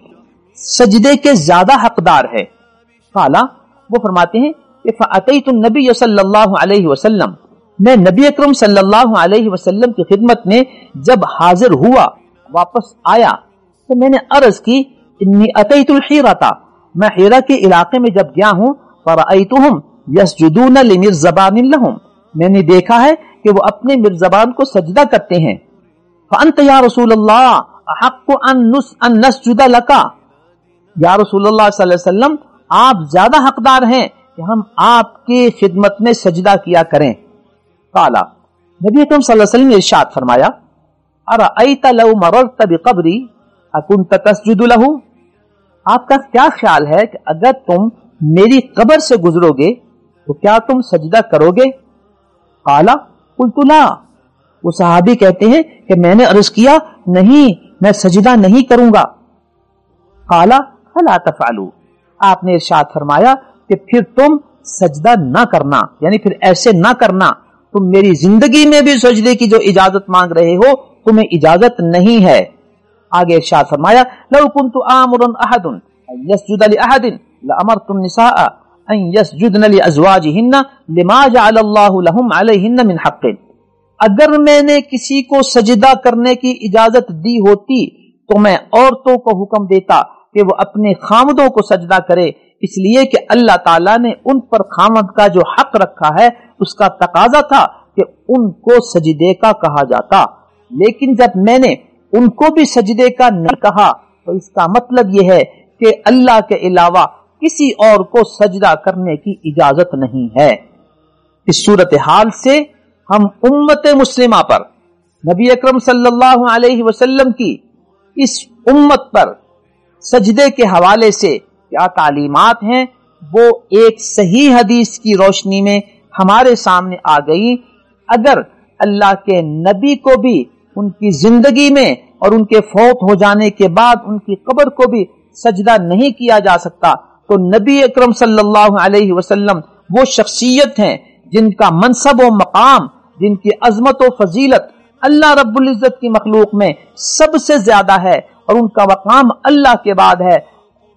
سجدے کے زیادہ حقدار ہے۔ قالا، وہ فرماتے ہیں کہ فأتیت النبی صلی اللہ علیہ وسلم، میں نبی اکرم صلی اللہ علیہ وسلم کی خدمت میں جب حاضر ہوا، واپس آیا، تو میں نے عرض کی انی اتیت الحیرہ، میں حیرہ کے علاقے میں جب گیا ہوں، فرأیتہم یسجدون لمرزبان لہم، میں نے دیکھا ہے کہ وہ اپنے مرزبان کو سجدہ کرتے ہیں۔ فانت یا رسول اللہ احق ان نسجد لکا، یا رسول اللہ صلی اللہ علیہ وسلم آپ زیادہ حقدار ہیں کہ ہم آپ کی خدمت میں سجدہ کیا کریں۔ قالا، نبی اکرم صلی اللہ علیہ وسلم نے ارشاد فرمایا ارأیت لو مررت بقبری اکنت تسجد لہ، آپ کا کیا خیال ہے کہ اگر تم میری قبر سے گزرو گے تو کیا تم سجدہ کرو گے؟ قالا قلت لا، وہ صحابی کہتے ہیں کہ میں نے عرض کیا نہیں، میں سجدہ نہیں کروں گا۔ قالا فلا تفعلوا، آپ نے ارشاد فرمایا کہ پھر تم سجدہ نہ کرنا، یعنی پھر ایسے نہ کرنا، تم میری زندگی میں بھی سجدے کی جو اجازت مانگ رہے ہو تمہیں اجازت نہیں ہے۔ آگے ارشاد فرمایا لو كنت آمرا احد ان يسجد لاحد لامرت النساء ان يسجدن لازواجهن لما جعل الله لهم عليهن من حق، اگر میں نے کسی کو سجدہ کرنے کی اجازت دی ہوتی تو میں عورتوں کو حکم دیتا کہ وہ اپنے خامدوں کو سجدہ کرے، اس لیے کہ اللہ تعالیٰ نے ان پر خامد کا جو حق رکھا ہے اس کا تقاضا تھا کہ ان کو سجدے کا کہا جاتا، لیکن جب میں نے ان کو بھی سجدے کا نہ کہا تو اس کا مطلب یہ ہے کہ اللہ کے علاوہ کسی اور کو سجدہ کرنے کی اجازت نہیں ہے۔ اس صورتحال سے ہم امت مسلمہ پر نبی اکرم صلی اللہ علیہ وسلم کی اس امت پر سجدے کے حوالے سے کیا تعلیمات ہیں وہ ایک صحیح حدیث کی روشنی میں ہمارے سامنے آ گئی۔ اگر اللہ کے نبی کو بھی ان کی زندگی میں اور ان کے فوت ہو جانے کے بعد ان کی قبر کو بھی سجدہ نہیں کیا جا سکتا، تو نبی اکرم صلی اللہ علیہ وسلم وہ شخصیت ہیں جن کا منصب و مقام، جن کی عظمت و فضیلت اللہ رب العزت کی مخلوق میں سب سے زیادہ ہے، اور ان کا مقام اللہ کے بعد ہے۔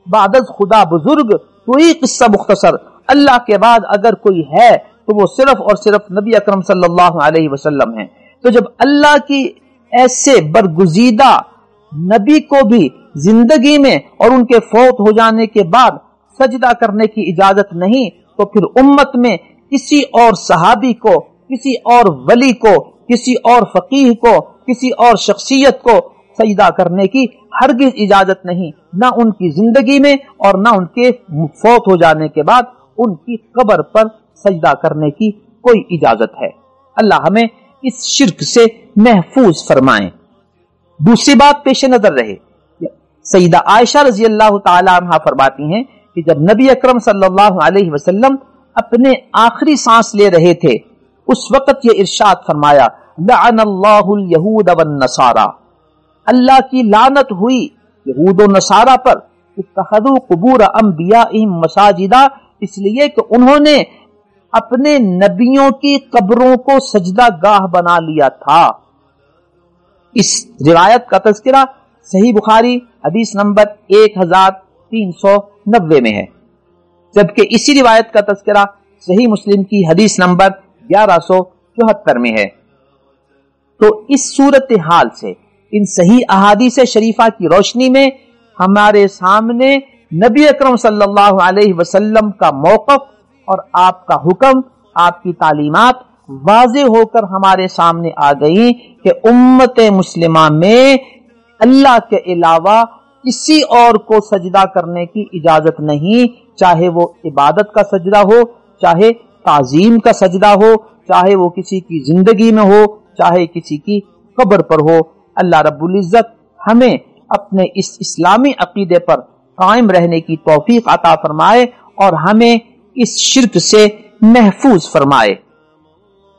بعد از خدا بزرگ کوئی قصہ مختصر، اللہ کے بعد اگر کوئی ہے تو وہ صرف اور صرف نبی اکرم صلی اللہ علیہ وسلم ہیں۔ تو جب اللہ کی ایسے برگزیدہ نبی کو بھی زندگی میں اور ان کے فوت ہو جانے کے بعد سجدہ کرنے کی اجازت نہیں، تو پھر امت میں کسی اور صحابی کو، کسی اور ولی کو، کسی اور فقیہ کو، کسی اور شخصیت کو سجدہ کرنے کی ہرگز اجازت نہیں، نہ ان کی زندگی میں اور نہ ان کے فوت ہو جانے کے بعد ان کی قبر پر سجدہ کرنے کی کوئی اجازت ہے۔ اللہ ہمیں اس شرک سے محفوظ فرمائیں۔ دوسری بات پیش نظر رہے، سیدہ عائشہ رضی اللہ تعالی عنہا فرماتی ہیں کہ جب نبی اکرم صلی اللہ علیہ وسلم اپنے آخری سانس لے رہے تھے اس وقت یہ ارشاد فرمایا لعن اللہ الیہود والنصارى، اللہ کی لعنت ہوئی یہود و نصارہ پر، اتخذوا قبور انبیائہم مساجدا، اس لیے کہ انہوں نے اپنے نبیوں کی قبروں کو سجدہ گاہ بنا لیا تھا۔ اس روایت کا تذکرہ صحیح بخاری حدیث نمبر 1390 میں ہے، جبکہ اسی روایت کا تذکرہ صحیح مسلم کی حدیث نمبر 1174 میں ہے۔ تو اس صورتحال سے ان صحیح احادیث شریفہ کی روشنی میں ہمارے سامنے نبی اکرم صلی اللہ علیہ وسلم کا موقف اور آپ کا حکم، آپ کی تعلیمات واضح ہو کر ہمارے سامنے آ گئی کہ امت مسلمہ میں اللہ کے علاوہ کسی اور کو سجدہ کرنے کی اجازت نہیں، چاہے وہ عبادت کا سجدہ ہو، چاہے تعظیم کا سجدہ ہو، چاہے وہ کسی کی زندگی میں ہو، چاہے کسی کی قبر پر ہو۔ اللہ رب العزت ہمیں اپنے اس اسلامی عقیدے پر قائم رہنے کی توفیق عطا فرمائے اور ہمیں اس شرک سے محفوظ فرمائے۔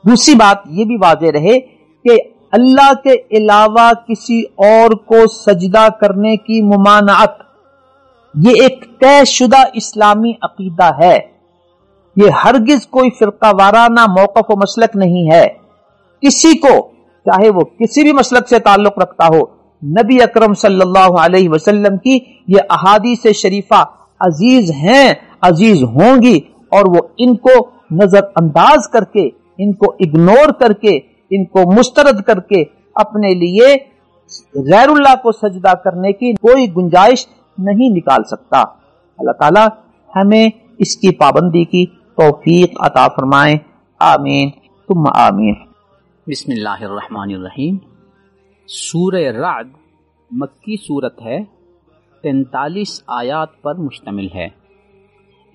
دوسری بات یہ بھی واضح رہے کہ اللہ کے علاوہ کسی اور کو سجدہ کرنے کی ممانعت یہ ایک طے شدہ اسلامی عقیدہ ہے، یہ ہرگز کوئی فرقہ وارانہ موقف و مسلک نہیں ہے۔ کسی کو چاہے وہ کسی بھی مسلک سے تعلق رکھتا ہو، نبی اکرم صلی اللہ علیہ وسلم کی یہ احادیث شریفہ عزیز ہیں، عزیز ہوں گی، اور وہ ان کو نظر انداز کر کے، ان کو اگنور کر کے، ان کو مسترد کر کے اپنے لیے غیر اللہ کو سجدہ کرنے کی کوئی گنجائش نہیں نکال سکتا۔ اللہ تعالی ہمیں اس کی پابندی کی توفیق عطا فرمائے، آمین ثم آمین۔
بسم اللہ الرحمن الرحیم۔ سورہ رعد مکی سورت ہے، 43 آیات پر مشتمل ہے۔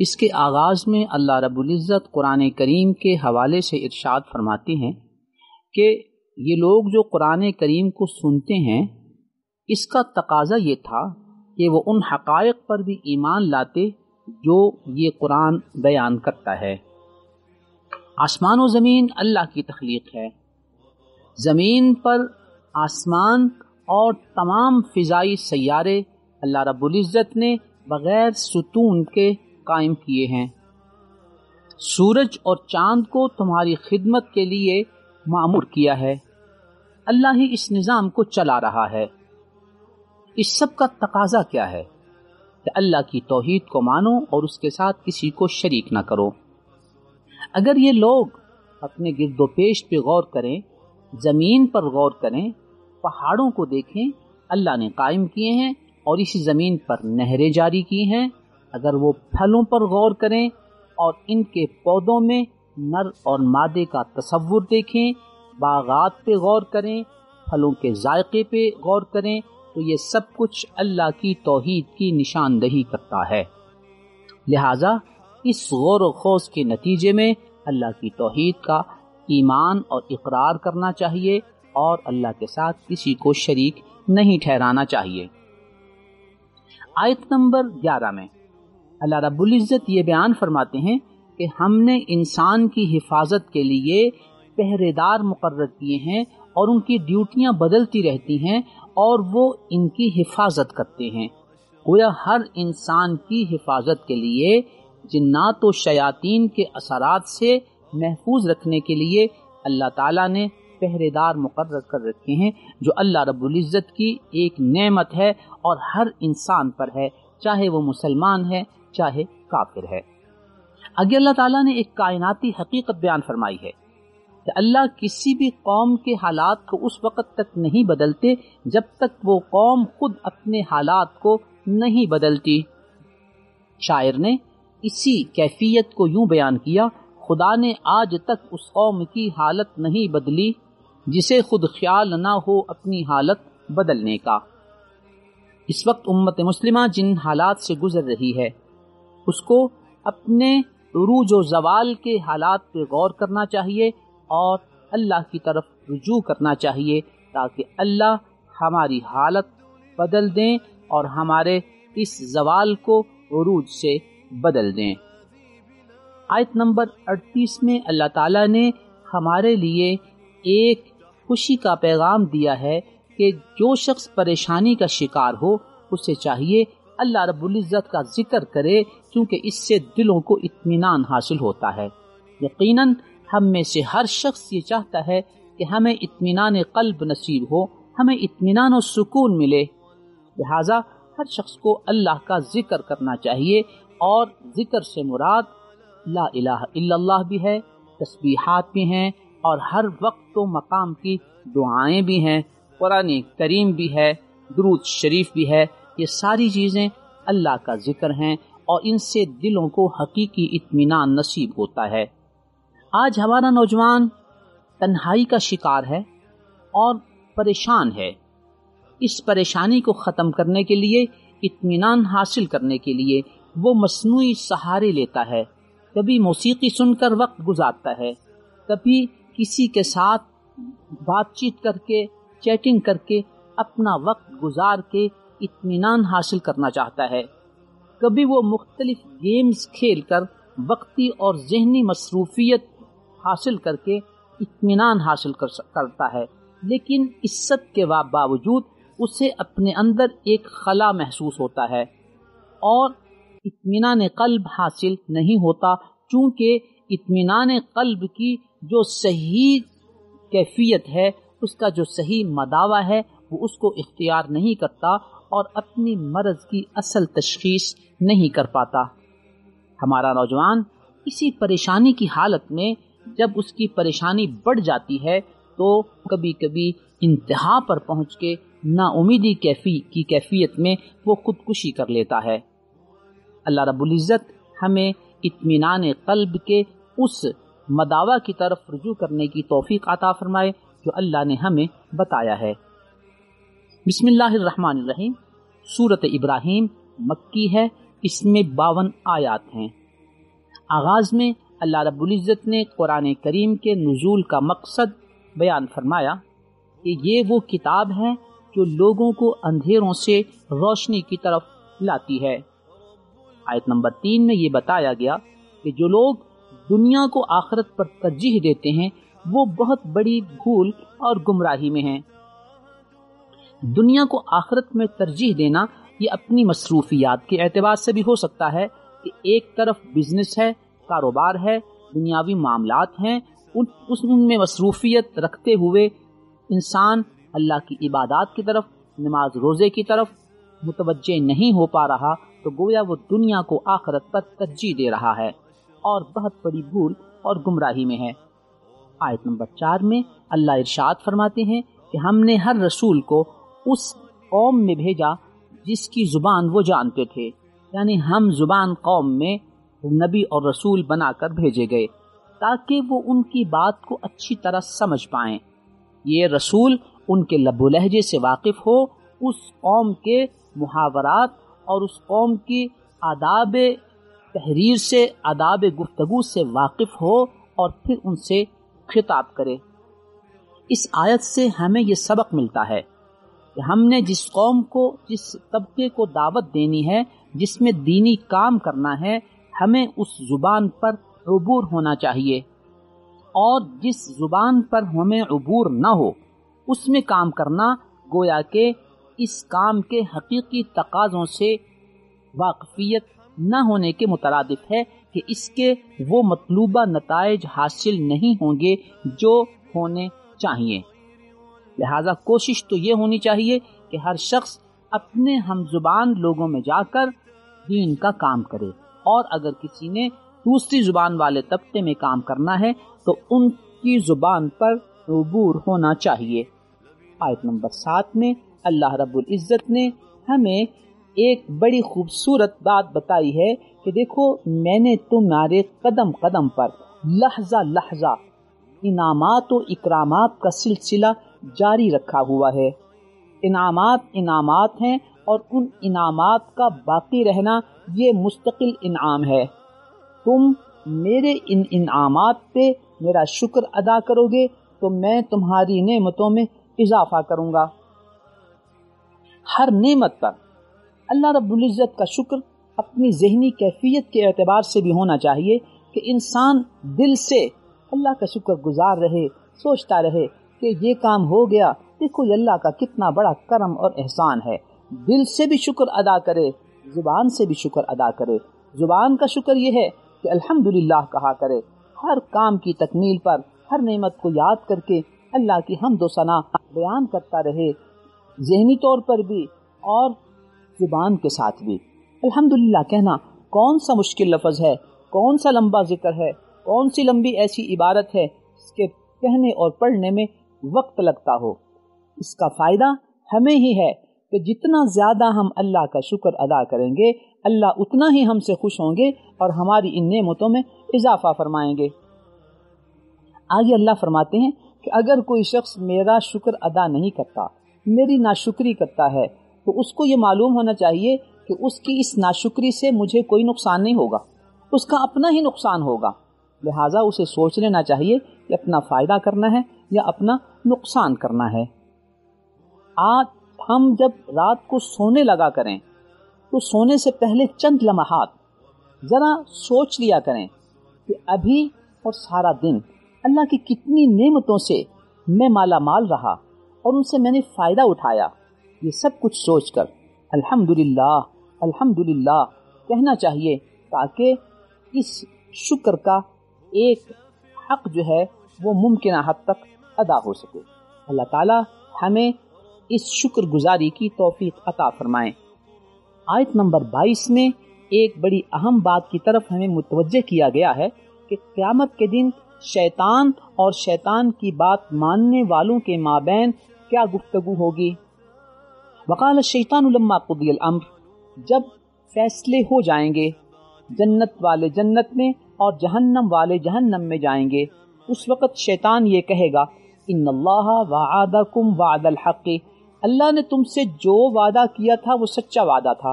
اس کے آغاز میں اللہ رب العزت قرآن کریم کے حوالے سے ارشاد فرماتے ہیں کہ یہ لوگ جو قرآن کریم کو سنتے ہیں، اس کا تقاضا یہ تھا کہ وہ ان حقائق پر بھی ایمان لاتے جو یہ قرآن بیان کرتا ہے۔ آسمان و زمین اللہ کی تخلیق ہے۔ زمین پر آسمان اور تمام فضائی سیارے اللہ رب العزت نے بغیر ستون کے قائم کیے ہیں۔ سورج اور چاند کو تمہاری خدمت کے لیے معمور کیا ہے۔ اللہ ہی اس نظام کو چلا رہا ہے۔ اس سب کا تقاضا کیا ہے؟ کہ اللہ کی توحید کو مانو اور اس کے ساتھ کسی کو شریک نہ کرو۔ اگر یہ لوگ اپنے گرد و پیش پہ غور کریں، زمین پر غور کریں، پہاڑوں کو دیکھیں، اللہ نے قائم کیے ہیں اور اسی زمین پر نہریں جاری کی ہیں۔ اگر وہ پھلوں پر غور کریں اور ان کے پودوں میں نر اور مادے کا تصور دیکھیں، باغات پہ غور کریں، پھلوں کے ذائقے پہ غور کریں، تو یہ سب کچھ اللہ کی توحید کی نشاندہی کرتا ہے۔ لہٰذا اس غور و خوض کے نتیجے میں اللہ کی توحید کا ایمان اور اقرار کرنا چاہیے اور اللہ کے ساتھ کسی کو شریک نہیں ٹھہرانا چاہیے۔ آیت نمبر 11 میں اللہ رب العزت یہ بیان فرماتے ہیں کہ ہم نے انسان کی حفاظت کے لیے پہرے دار مقرر کیے ہیں اور ان کی ڈیوٹیاں بدلتی رہتی ہیں اور وہ ان کی حفاظت کرتے ہیں۔ گویا ہر انسان کی حفاظت کے لیے جنات و شیاطین کے اثرات سے محفوظ رکھنے کے لیے اللہ تعالیٰ نے پہرے دار مقرر کر رکھے ہیں، جو اللہ رب العزت کی ایک نعمت ہے اور ہر انسان پر ہے، چاہے وہ مسلمان ہے چاہے کافر ہے۔ آگے اللہ تعالیٰ نے ایک کائناتی حقیقت بیان فرمائی ہے کہ اللہ کسی بھی قوم کے حالات کو اس وقت تک نہیں بدلتے جب تک وہ قوم خود اپنے حالات کو نہیں بدلتی۔ شاعر نے اسی کیفیت کو یوں بیان کیا: خدا نے آج تک اس قوم کی حالت نہیں بدلی جسے خود خیال نہ ہو اپنی حالت بدلنے کا۔ اس وقت امت مسلمہ جن حالات سے گزر رہی ہے، اس کو اپنے عروج و زوال کے حالات پہ غور کرنا چاہیے اور اللہ کی طرف رجوع کرنا چاہیے تاکہ اللہ ہماری حالت بدل دیں اور ہمارے اس زوال کو عروج سے بدل دیں۔ آیت نمبر 38 میں اللہ تعالیٰ نے ہمارے لیے ایک خوشی کا پیغام دیا ہے کہ جو شخص پریشانی کا شکار ہو اسے چاہیے اللہ رب العزت کا ذکر کرے، کیونکہ اس سے دلوں کو اطمینان حاصل ہوتا ہے۔ یقیناً ہم میں سے ہر شخص یہ چاہتا ہے کہ ہمیں اطمینان قلب نصیب ہو، ہمیں اطمینان و سکون ملے۔ لہٰذا ہر شخص کو اللہ کا ذکر کرنا چاہیے، اور ذکر سے مراد لا الہ الا اللہ بھی ہے، تسبیحات بھی ہیں، اور ہر وقت و مقام کی دعائیں بھی ہیں، قرآن کریم بھی ہے، درود شریف بھی ہے، یہ ساری چیزیں اللہ کا ذکر ہیں اور ان سے دلوں کو حقیقی اطمینان نصیب ہوتا ہے۔ آج ہمارا نوجوان تنہائی کا شکار ہے اور پریشان ہے۔ اس پریشانی کو ختم کرنے کے لیے، اطمینان حاصل کرنے کے لیے وہ مصنوعی سہارے لیتا ہے۔ کبھی موسیقی سن کر وقت گزارتا ہے، کبھی کسی کے ساتھ بات چیت کر کے، چیٹنگ کر کے اپنا وقت گزار کے اطمینان حاصل کرنا چاہتا ہے، کبھی وہ مختلف گیمز کھیل کر وقتی اور ذہنی مصروفیت حاصل کر کے اطمینان حاصل کرتا ہے، لیکن اس سب کے باوجود اسے اپنے اندر ایک خلا محسوس ہوتا ہے اور اطمینان قلب حاصل نہیں ہوتا، چونکہ اطمینان قلب کی جو صحیح کیفیت ہے، اس کا جو صحیح مداوع ہے، وہ اس کو اختیار نہیں کرتا اور اپنی مرض کی اصل تشخیص نہیں کر پاتا۔ ہمارا نوجوان اسی پریشانی کی حالت میں جب اس کی پریشانی بڑھ جاتی ہے تو کبھی کبھی انتہا پر پہنچ کے نا امیدی کی کیفیت میں وہ خودکشی کر لیتا ہے۔ اللہ رب العزت ہمیں اطمینان قلب کے اس مداوع کی طرف رجوع کرنے کی توفیق عطا فرمائے جو اللہ نے ہمیں بتایا ہے۔ بسم اللہ الرحمن الرحیم۔ سورۃ ابراہیم مکی ہے، اس میں 52 آیات ہیں۔ آغاز میں اللہ رب العزت نے قرآن کریم کے نزول کا مقصد بیان فرمایا کہ یہ وہ کتاب ہے جو لوگوں کو اندھیروں سے روشنی کی طرف لاتی ہے۔ آیت نمبر 3 میں یہ بتایا گیا کہ جو لوگ دنیا کو آخرت پر ترجیح دیتے ہیں وہ بہت بڑی بھول اور گمراہی میں ہیں۔ دنیا کو آخرت میں ترجیح دینا یہ اپنی مصروفیات کے اعتبار سے بھی ہو سکتا ہے کہ ایک طرف بزنس ہے، کاروبار ہے، دنیاوی معاملات ہیں، ان میں مصروفیت رکھتے ہوئے انسان اللہ کی عبادات کی طرف، نماز روزے کی طرف متوجہ نہیں ہو پا رہا، تو گویا وہ دنیا کو آخرت پر ترجیح دے رہا ہے اور بہت بڑی بھول اور گمراہی میں ہے۔ آیت نمبر 4 میں اللہ ارشاد فرماتے ہیں کہ ہم نے ہر رسول کو اس قوم میں بھیجا جس کی زبان وہ جانتے تھے، یعنی ہم زبان قوم میں نبی اور رسول بنا کر بھیجے گئے تاکہ وہ ان کی بات کو اچھی طرح سمجھ پائیں۔ یہ رسول ان کے لب و لہجے سے واقف ہو، اس قوم کے محاورات اور اس قوم کی آداب تحریر سے، آداب گفتگو سے واقف ہو اور پھر ان سے خطاب کرے۔ اس آیت سے ہمیں یہ سبق ملتا ہے کہ ہم نے جس قوم کو، جس طبقے کو دعوت دینی ہے، جس میں دینی کام کرنا ہے، ہمیں اس زبان پر عبور ہونا چاہیے، اور جس زبان پر ہمیں عبور نہ ہو اس میں کام کرنا گویا کہ اس کام کے حقیقی تقاضوں سے واقفیت نہ ہونے کے مترادف ہے کہ اس کے وہ مطلوبہ نتائج حاصل نہیں ہوں گے جو ہونے چاہیے۔ لہذا کوشش تو یہ ہونی چاہیے کہ ہر شخص اپنے ہم زبان لوگوں میں جا کر دین کا کام کرے، اور اگر کسی نے دوسری زبان والے طبقے میں کام کرنا ہے تو ان کی زبان پر عبور ہونا چاہیے۔ آیت نمبر 7 میں اللہ رب العزت نے ہمیں ایک بڑی خوبصورت بات بتائی ہے کہ دیکھو میں نے تمہارے قدم قدم پر لحظہ لحظہ انعامات و اکرامات کا سلسلہ جاری رکھا ہوا ہے۔ انعامات ہیں اور ان انعامات کا باقی رہنا یہ مستقل انعام ہے۔ تم میرے ان انعامات پہ میرا شکر ادا کرو گے تو میں تمہاری نعمتوں میں اضافہ کروں گا۔ ہر نعمت پر اللہ رب العزت کا شکر اپنی ذہنی کیفیت کے اعتبار سے بھی ہونا چاہیے کہ انسان دل سے اللہ کا شکر گزار رہے، سوچتا رہے کہ یہ کام ہو گیا، دیکھو یہ اللہ کا کتنا بڑا کرم اور احسان ہے۔ دل سے بھی شکر ادا کرے، زبان سے بھی شکر ادا کرے۔ زبان کا شکر یہ ہے کہ الحمدللہ کہا کرے، ہر کام کی تکمیل پر ہر نعمت کو یاد کر کے اللہ کی حمد و ثنا بیان کرتا رہے، ذہنی طور پر بھی اور زبان کے ساتھ بھی۔ الحمدللہ کہنا کون سا مشکل لفظ ہے، کون سا لمبا ذکر ہے، کون سی لمبی ایسی عبارت ہے اس کے کہنے اور پڑھنے میں وقت لگتا ہو۔ اس کا فائدہ ہمیں ہی ہے کہ جتنا زیادہ ہم اللہ کا شکر ادا کریں گے اللہ اتنا ہی ہم سے خوش ہوں گے اور ہماری ان نعمتوں میں اضافہ فرمائیں گے۔ آگے اللہ فرماتے ہیں کہ اگر کوئی شخص میرا شکر ادا نہیں کرتا، میری ناشکری کرتا ہے، تو اس کو یہ معلوم ہونا چاہیے کہ اس کی اس ناشکری سے مجھے کوئی نقصان نہیں ہوگا، اس کا اپنا ہی نقصان ہوگا، لہٰذا اسے سوچ لینا چاہیے کہ اپنا فائدہ کرنا ہے یا اپنا نقصان کرنا ہے۔ آج ہم جب رات کو سونے لگا کریں تو سونے سے پہلے چند لمحات ذرا سوچ لیا کریں کہ ابھی اور سارا دن اللہ کی کتنی نعمتوں سے میں مالا مال رہا اور ان سے میں نے فائدہ اٹھایا۔ یہ سب کچھ سوچ کر الحمدللہ الحمدللہ کہنا چاہیے تاکہ اس شکر کا ایک حق جو ہے وہ ممکنہ حد تک ادا ہو سکے۔ اللہ تعالی ہمیں اس شکر گزاری کی توفیق عطا فرمائیں۔ آیت نمبر 22 میں ایک بڑی اہم بات کی طرف ہمیں متوجہ کیا گیا ہے کہ قیامت کے دن شیطان اور شیطان کی بات ماننے والوں کے مابین کیا گفتگو ہوگی۔ وقال الشیطان لما قضی الامر، جب فیصلے ہو جائیں گے، جنت والے جنت میں اور جہنم والے جہنم میں جائیں گے، اس وقت شیطان یہ کہے گا ان اللہ وعدکم وعد الحق، اللہ نے تم سے جو وعدہ کیا تھا وہ سچا وعدہ تھا،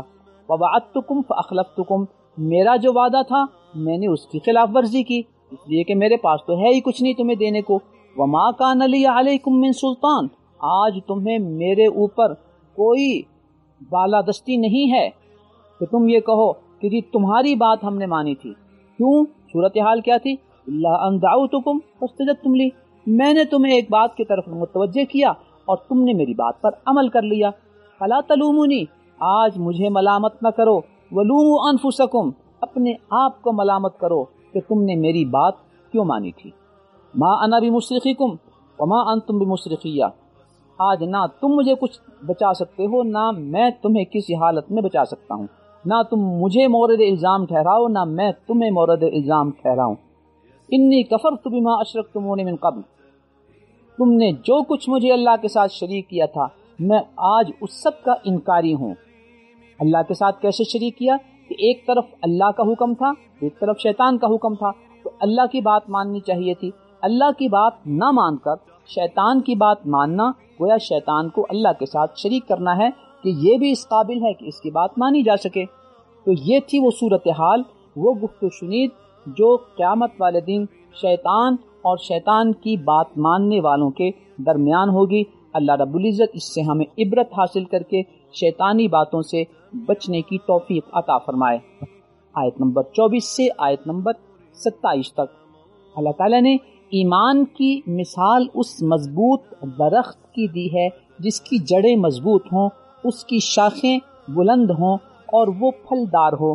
ووعدتکم فاخلفتکم، میرا جو وعدہ تھا میں نے اس کی خلاف ورزی کی، اس لیے کہ میرے پاس تو ہے ہی کچھ نہیں تمہیں دینے کو، وما کان لی علیکم من سلطان، آج تمہیں میرے اوپر کوئی بالادستی نہیں ہے کہ تم یہ کہو کہ جی تمہاری بات ہم نے مانی تھی۔ کیوں؟ صورتحال کیا تھی؟ اللہ ان دعوتکم فاستجبتم لی، میں نے تمہیں ایک بات کی طرف متوجہ کیا اور تم نے میری بات پر عمل کر لیا۔ فلا تلومونی، آج مجھے ملامت نہ کرو، ولوموا انفسکم، اپنے آپ کو ملامت کرو کہ تم نے میری بات کیوں مانی تھی۔ ما انا بمصرخکم وما انتم بمصرخیہ، آج نہ تم مجھے کچھ بچا سکتے ہو نہ میں تمہیں کسی حالت میں بچا سکتا ہوں، نہ تم مجھے مورد الزام ٹھہراؤ نہ میں تمہیں مورد الزام ٹھہراؤں۔ انی کفرت بما اشرکتمون من قبل، تم نے جو کچھ مجھے اللہ کے ساتھ شریک کیا تھا میں آج اس سب کا انکاری ہوں۔ اللہ کے ساتھ کیسے شریک کیا کہ ایک طرف اللہ کا حکم تھا ایک طرف شیطان کا حکم تھا، تو اللہ کی بات ماننی چاہیے تھی، اللہ کی بات نہ مان کر شیطان کی بات ماننا گویا شیطان کو اللہ کے ساتھ شریک کرنا ہے کہ یہ بھی اس قابل ہے کہ اس کی بات مانی جا سکے۔ تو یہ تھی وہ صورتحال، وہ گفت و شنید جو قیامت والے دن شیطان اور شیطان کی بات ماننے والوں کے درمیان ہوگی۔ اللہ رب العزت اس سے ہمیں عبرت حاصل کر کے شیطانی باتوں سے بچنے کی توفیق عطا فرمائے۔ آیت نمبر 24 سے آیت نمبر 27 تک اللہ تعالیٰ نے ایمان کی مثال اس مضبوط درخت کی دی ہے جس کی جڑیں مضبوط ہوں، اس کی شاخیں بلند ہوں اور وہ پھلدار ہو،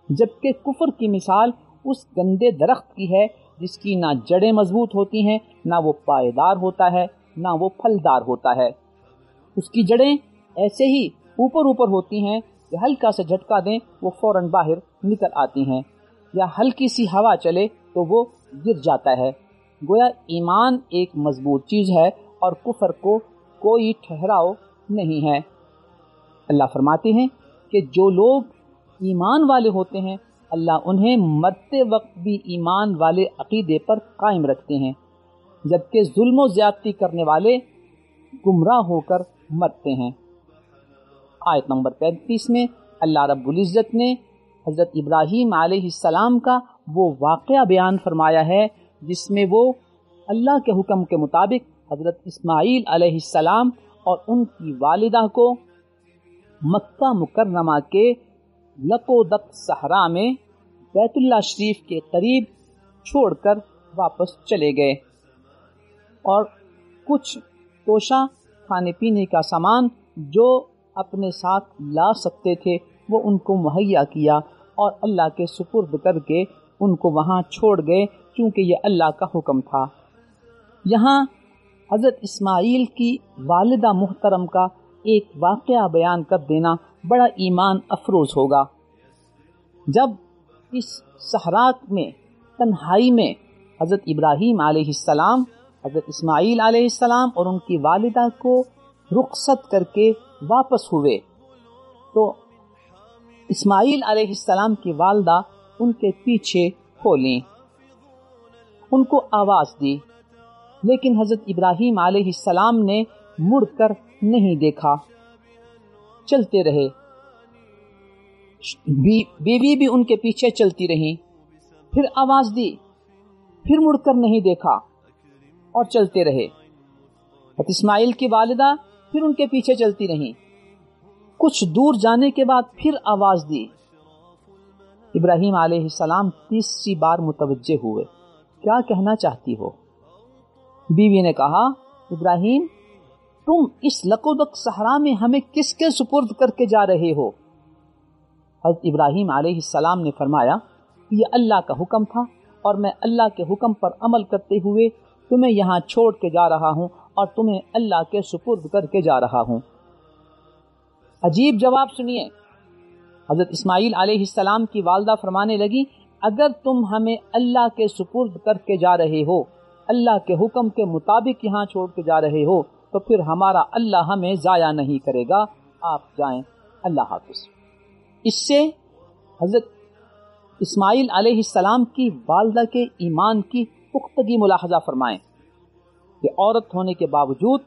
جبکہ کفر کی مثال اس گندے درخت کی ہے جس کی نہ جڑیں مضبوط ہوتی ہیں نہ وہ پائیدار ہوتا ہے نہ وہ پھلدار ہوتا ہے۔ اس کی جڑیں ایسے ہی اوپر ہوتی ہیں کہ ہلکا سا جھٹکا دیں وہ فوراً باہر نکل آتی ہیں، یا ہلکی سی ہوا چلے تو وہ گر جاتا ہے۔ گویا ایمان ایک مضبوط چیز ہے اور کفر کو کوئی ٹھہراؤ نہیں ہے۔ اللہ فرماتے ہیں کہ جو لوگ ایمان والے ہوتے ہیں اللہ انہیں مرتے وقت بھی ایمان والے عقیدے پر قائم رکھتے ہیں، جبکہ ظلم و زیادتی کرنے والے گمراہ ہو کر مرتے ہیں۔ آیت نمبر 35 میں اللہ رب العزت نے حضرت ابراہیم علیہ السلام کا وہ واقعہ بیان فرمایا ہے جس میں وہ اللہ کے حکم کے مطابق حضرت اسماعیل علیہ السلام اور ان کی والدہ کو مکہ مکرمہ کے لقودق صحرا میں بیت اللہ شریف کے قریب چھوڑ کر واپس چلے گئے، اور کچھ توشہ کھانے پینے کا سامان جو اپنے ساتھ لا سکتے تھے وہ ان کو مہیا کیا اور اللہ کے سپرد کر کے ان کو وہاں چھوڑ گئے، چونکہ یہ اللہ کا حکم تھا۔ یہاں حضرت اسماعیل کی والدہ محترم کا ایک واقعہ بیان کر دینا بڑا ایمان افروز ہوگا۔ جب اس صحرا میں تنہائی میں حضرت ابراہیم علیہ السلام، حضرت اسماعیل علیہ السلام اور ان کی والدہ کو رخصت کر کے واپس ہوئے تو اسماعیل علیہ السلام کی والدہ ان کے پیچھے ہو لیں، ان کو آواز دی، لیکن حضرت ابراہیم علیہ السلام نے مڑ کر نہیں دیکھا، چلتے رہے۔ بیوی بھی ان کے پیچھے چلتی رہی، پھر آواز دی، پھر مڑ کر نہیں دیکھا اور چلتے رہے۔ حضرت اسماعیل کی والدہ پھر ان کے پیچھے چلتی رہی، کچھ دور جانے کے بعد پھر آواز دی۔ ابراہیم علیہ السلام تیسری بار متوجہ ہوئے، کیا کہنا چاہتی ہو؟ بیوی نے کہا، ابراہیم تم اس لقبق صحرا میں ہمیں کس کے سپرد کر کے جا رہے ہو؟ حضرت ابراہیم علیہ السلام نے فرمایا، یہ اللہ کا حکم تھا اور میں اللہ کے حکم پر عمل کرتے ہوئے تمہیں یہاں چھوڑ کے جا رہا ہوں اور تمہیں اللہ کے سپرد کر کے جا رہا ہوں۔ عجیب جواب سنیے، حضرت اسماعیل علیہ السلام کی والدہ فرمانے لگی، اگر تم ہمیں اللہ کے سپرد کر کے جا رہے ہو، اللہ کے حکم کے مطابق یہاں چھوڑ کے جا رہے ہو، تو پھر ہمارا اللہ ہمیں ضائع نہیں کرے گا، آپ جائیں، اللہ حافظ۔ اس سے حضرت اسماعیل علیہ السلام کی والدہ کے ایمان کی پختگی ملاحظہ فرمائیں کہ عورت ہونے کے باوجود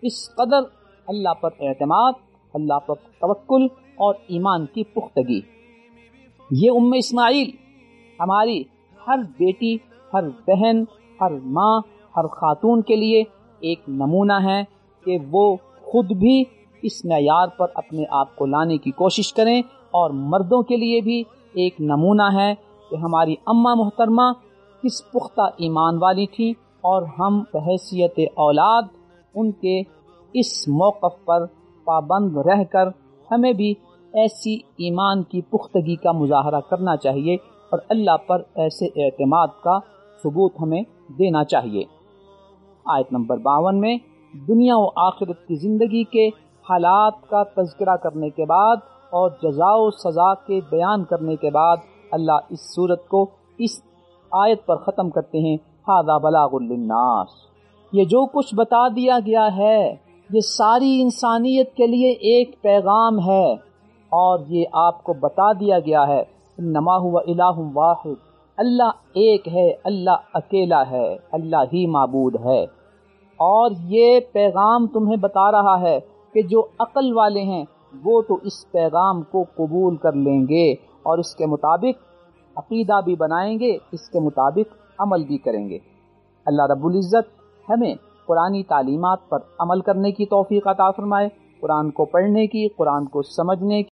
اس قدر اللہ پر اعتماد، اللہ پر توکل اور ایمان کی پختگی۔ یہ اسماعیل ہماری ہر بیٹی، ہر بہن، ہر ماں، ہر خاتون کے لیے ایک نمونہ ہے کہ وہ خود بھی اس معیار پر اپنے آپ کو لانے کی کوشش کریں، اور مردوں کے لیے بھی ایک نمونہ ہے کہ ہماری اماں محترمہ کس پختہ ایمان والی تھی، اور ہم بحیثیت اولاد ان کے اس موقف پر پابند رہ کر ہمیں بھی ایسی ایمان کی پختگی کا مظاہرہ کرنا چاہیے اور اللہ پر ایسے اعتماد کا ثبوت ہمیں دینا چاہیے۔ آیت نمبر 52 میں دنیا و آخرت کی زندگی کے حالات کا تذکرہ کرنے کے بعد اور جزا و سزا کے بیان کرنے کے بعد اللہ اس صورت کو اس آیت پر ختم کرتے ہیں، ھذا بلاغ للناس، یہ جو کچھ بتا دیا گیا ہے یہ ساری انسانیت کے لیے ایک پیغام ہے، اور یہ آپ کو بتا دیا گیا ہے انما هو الہ واحد، اللہ ایک ہے، اللہ اکیلا ہے، اللہ ہی معبود ہے۔ اور یہ پیغام تمہیں بتا رہا ہے کہ جو عقل والے ہیں وہ تو اس پیغام کو قبول کر لیں گے اور اس کے مطابق عقیدہ بھی بنائیں گے، اس کے مطابق عمل بھی کریں گے۔ اللہ رب العزت ہمیں قرآنی تعلیمات پر عمل کرنے کی توفیق عطا فرمائے، قرآن کو پڑھنے کی، قرآن کو سمجھنے کی،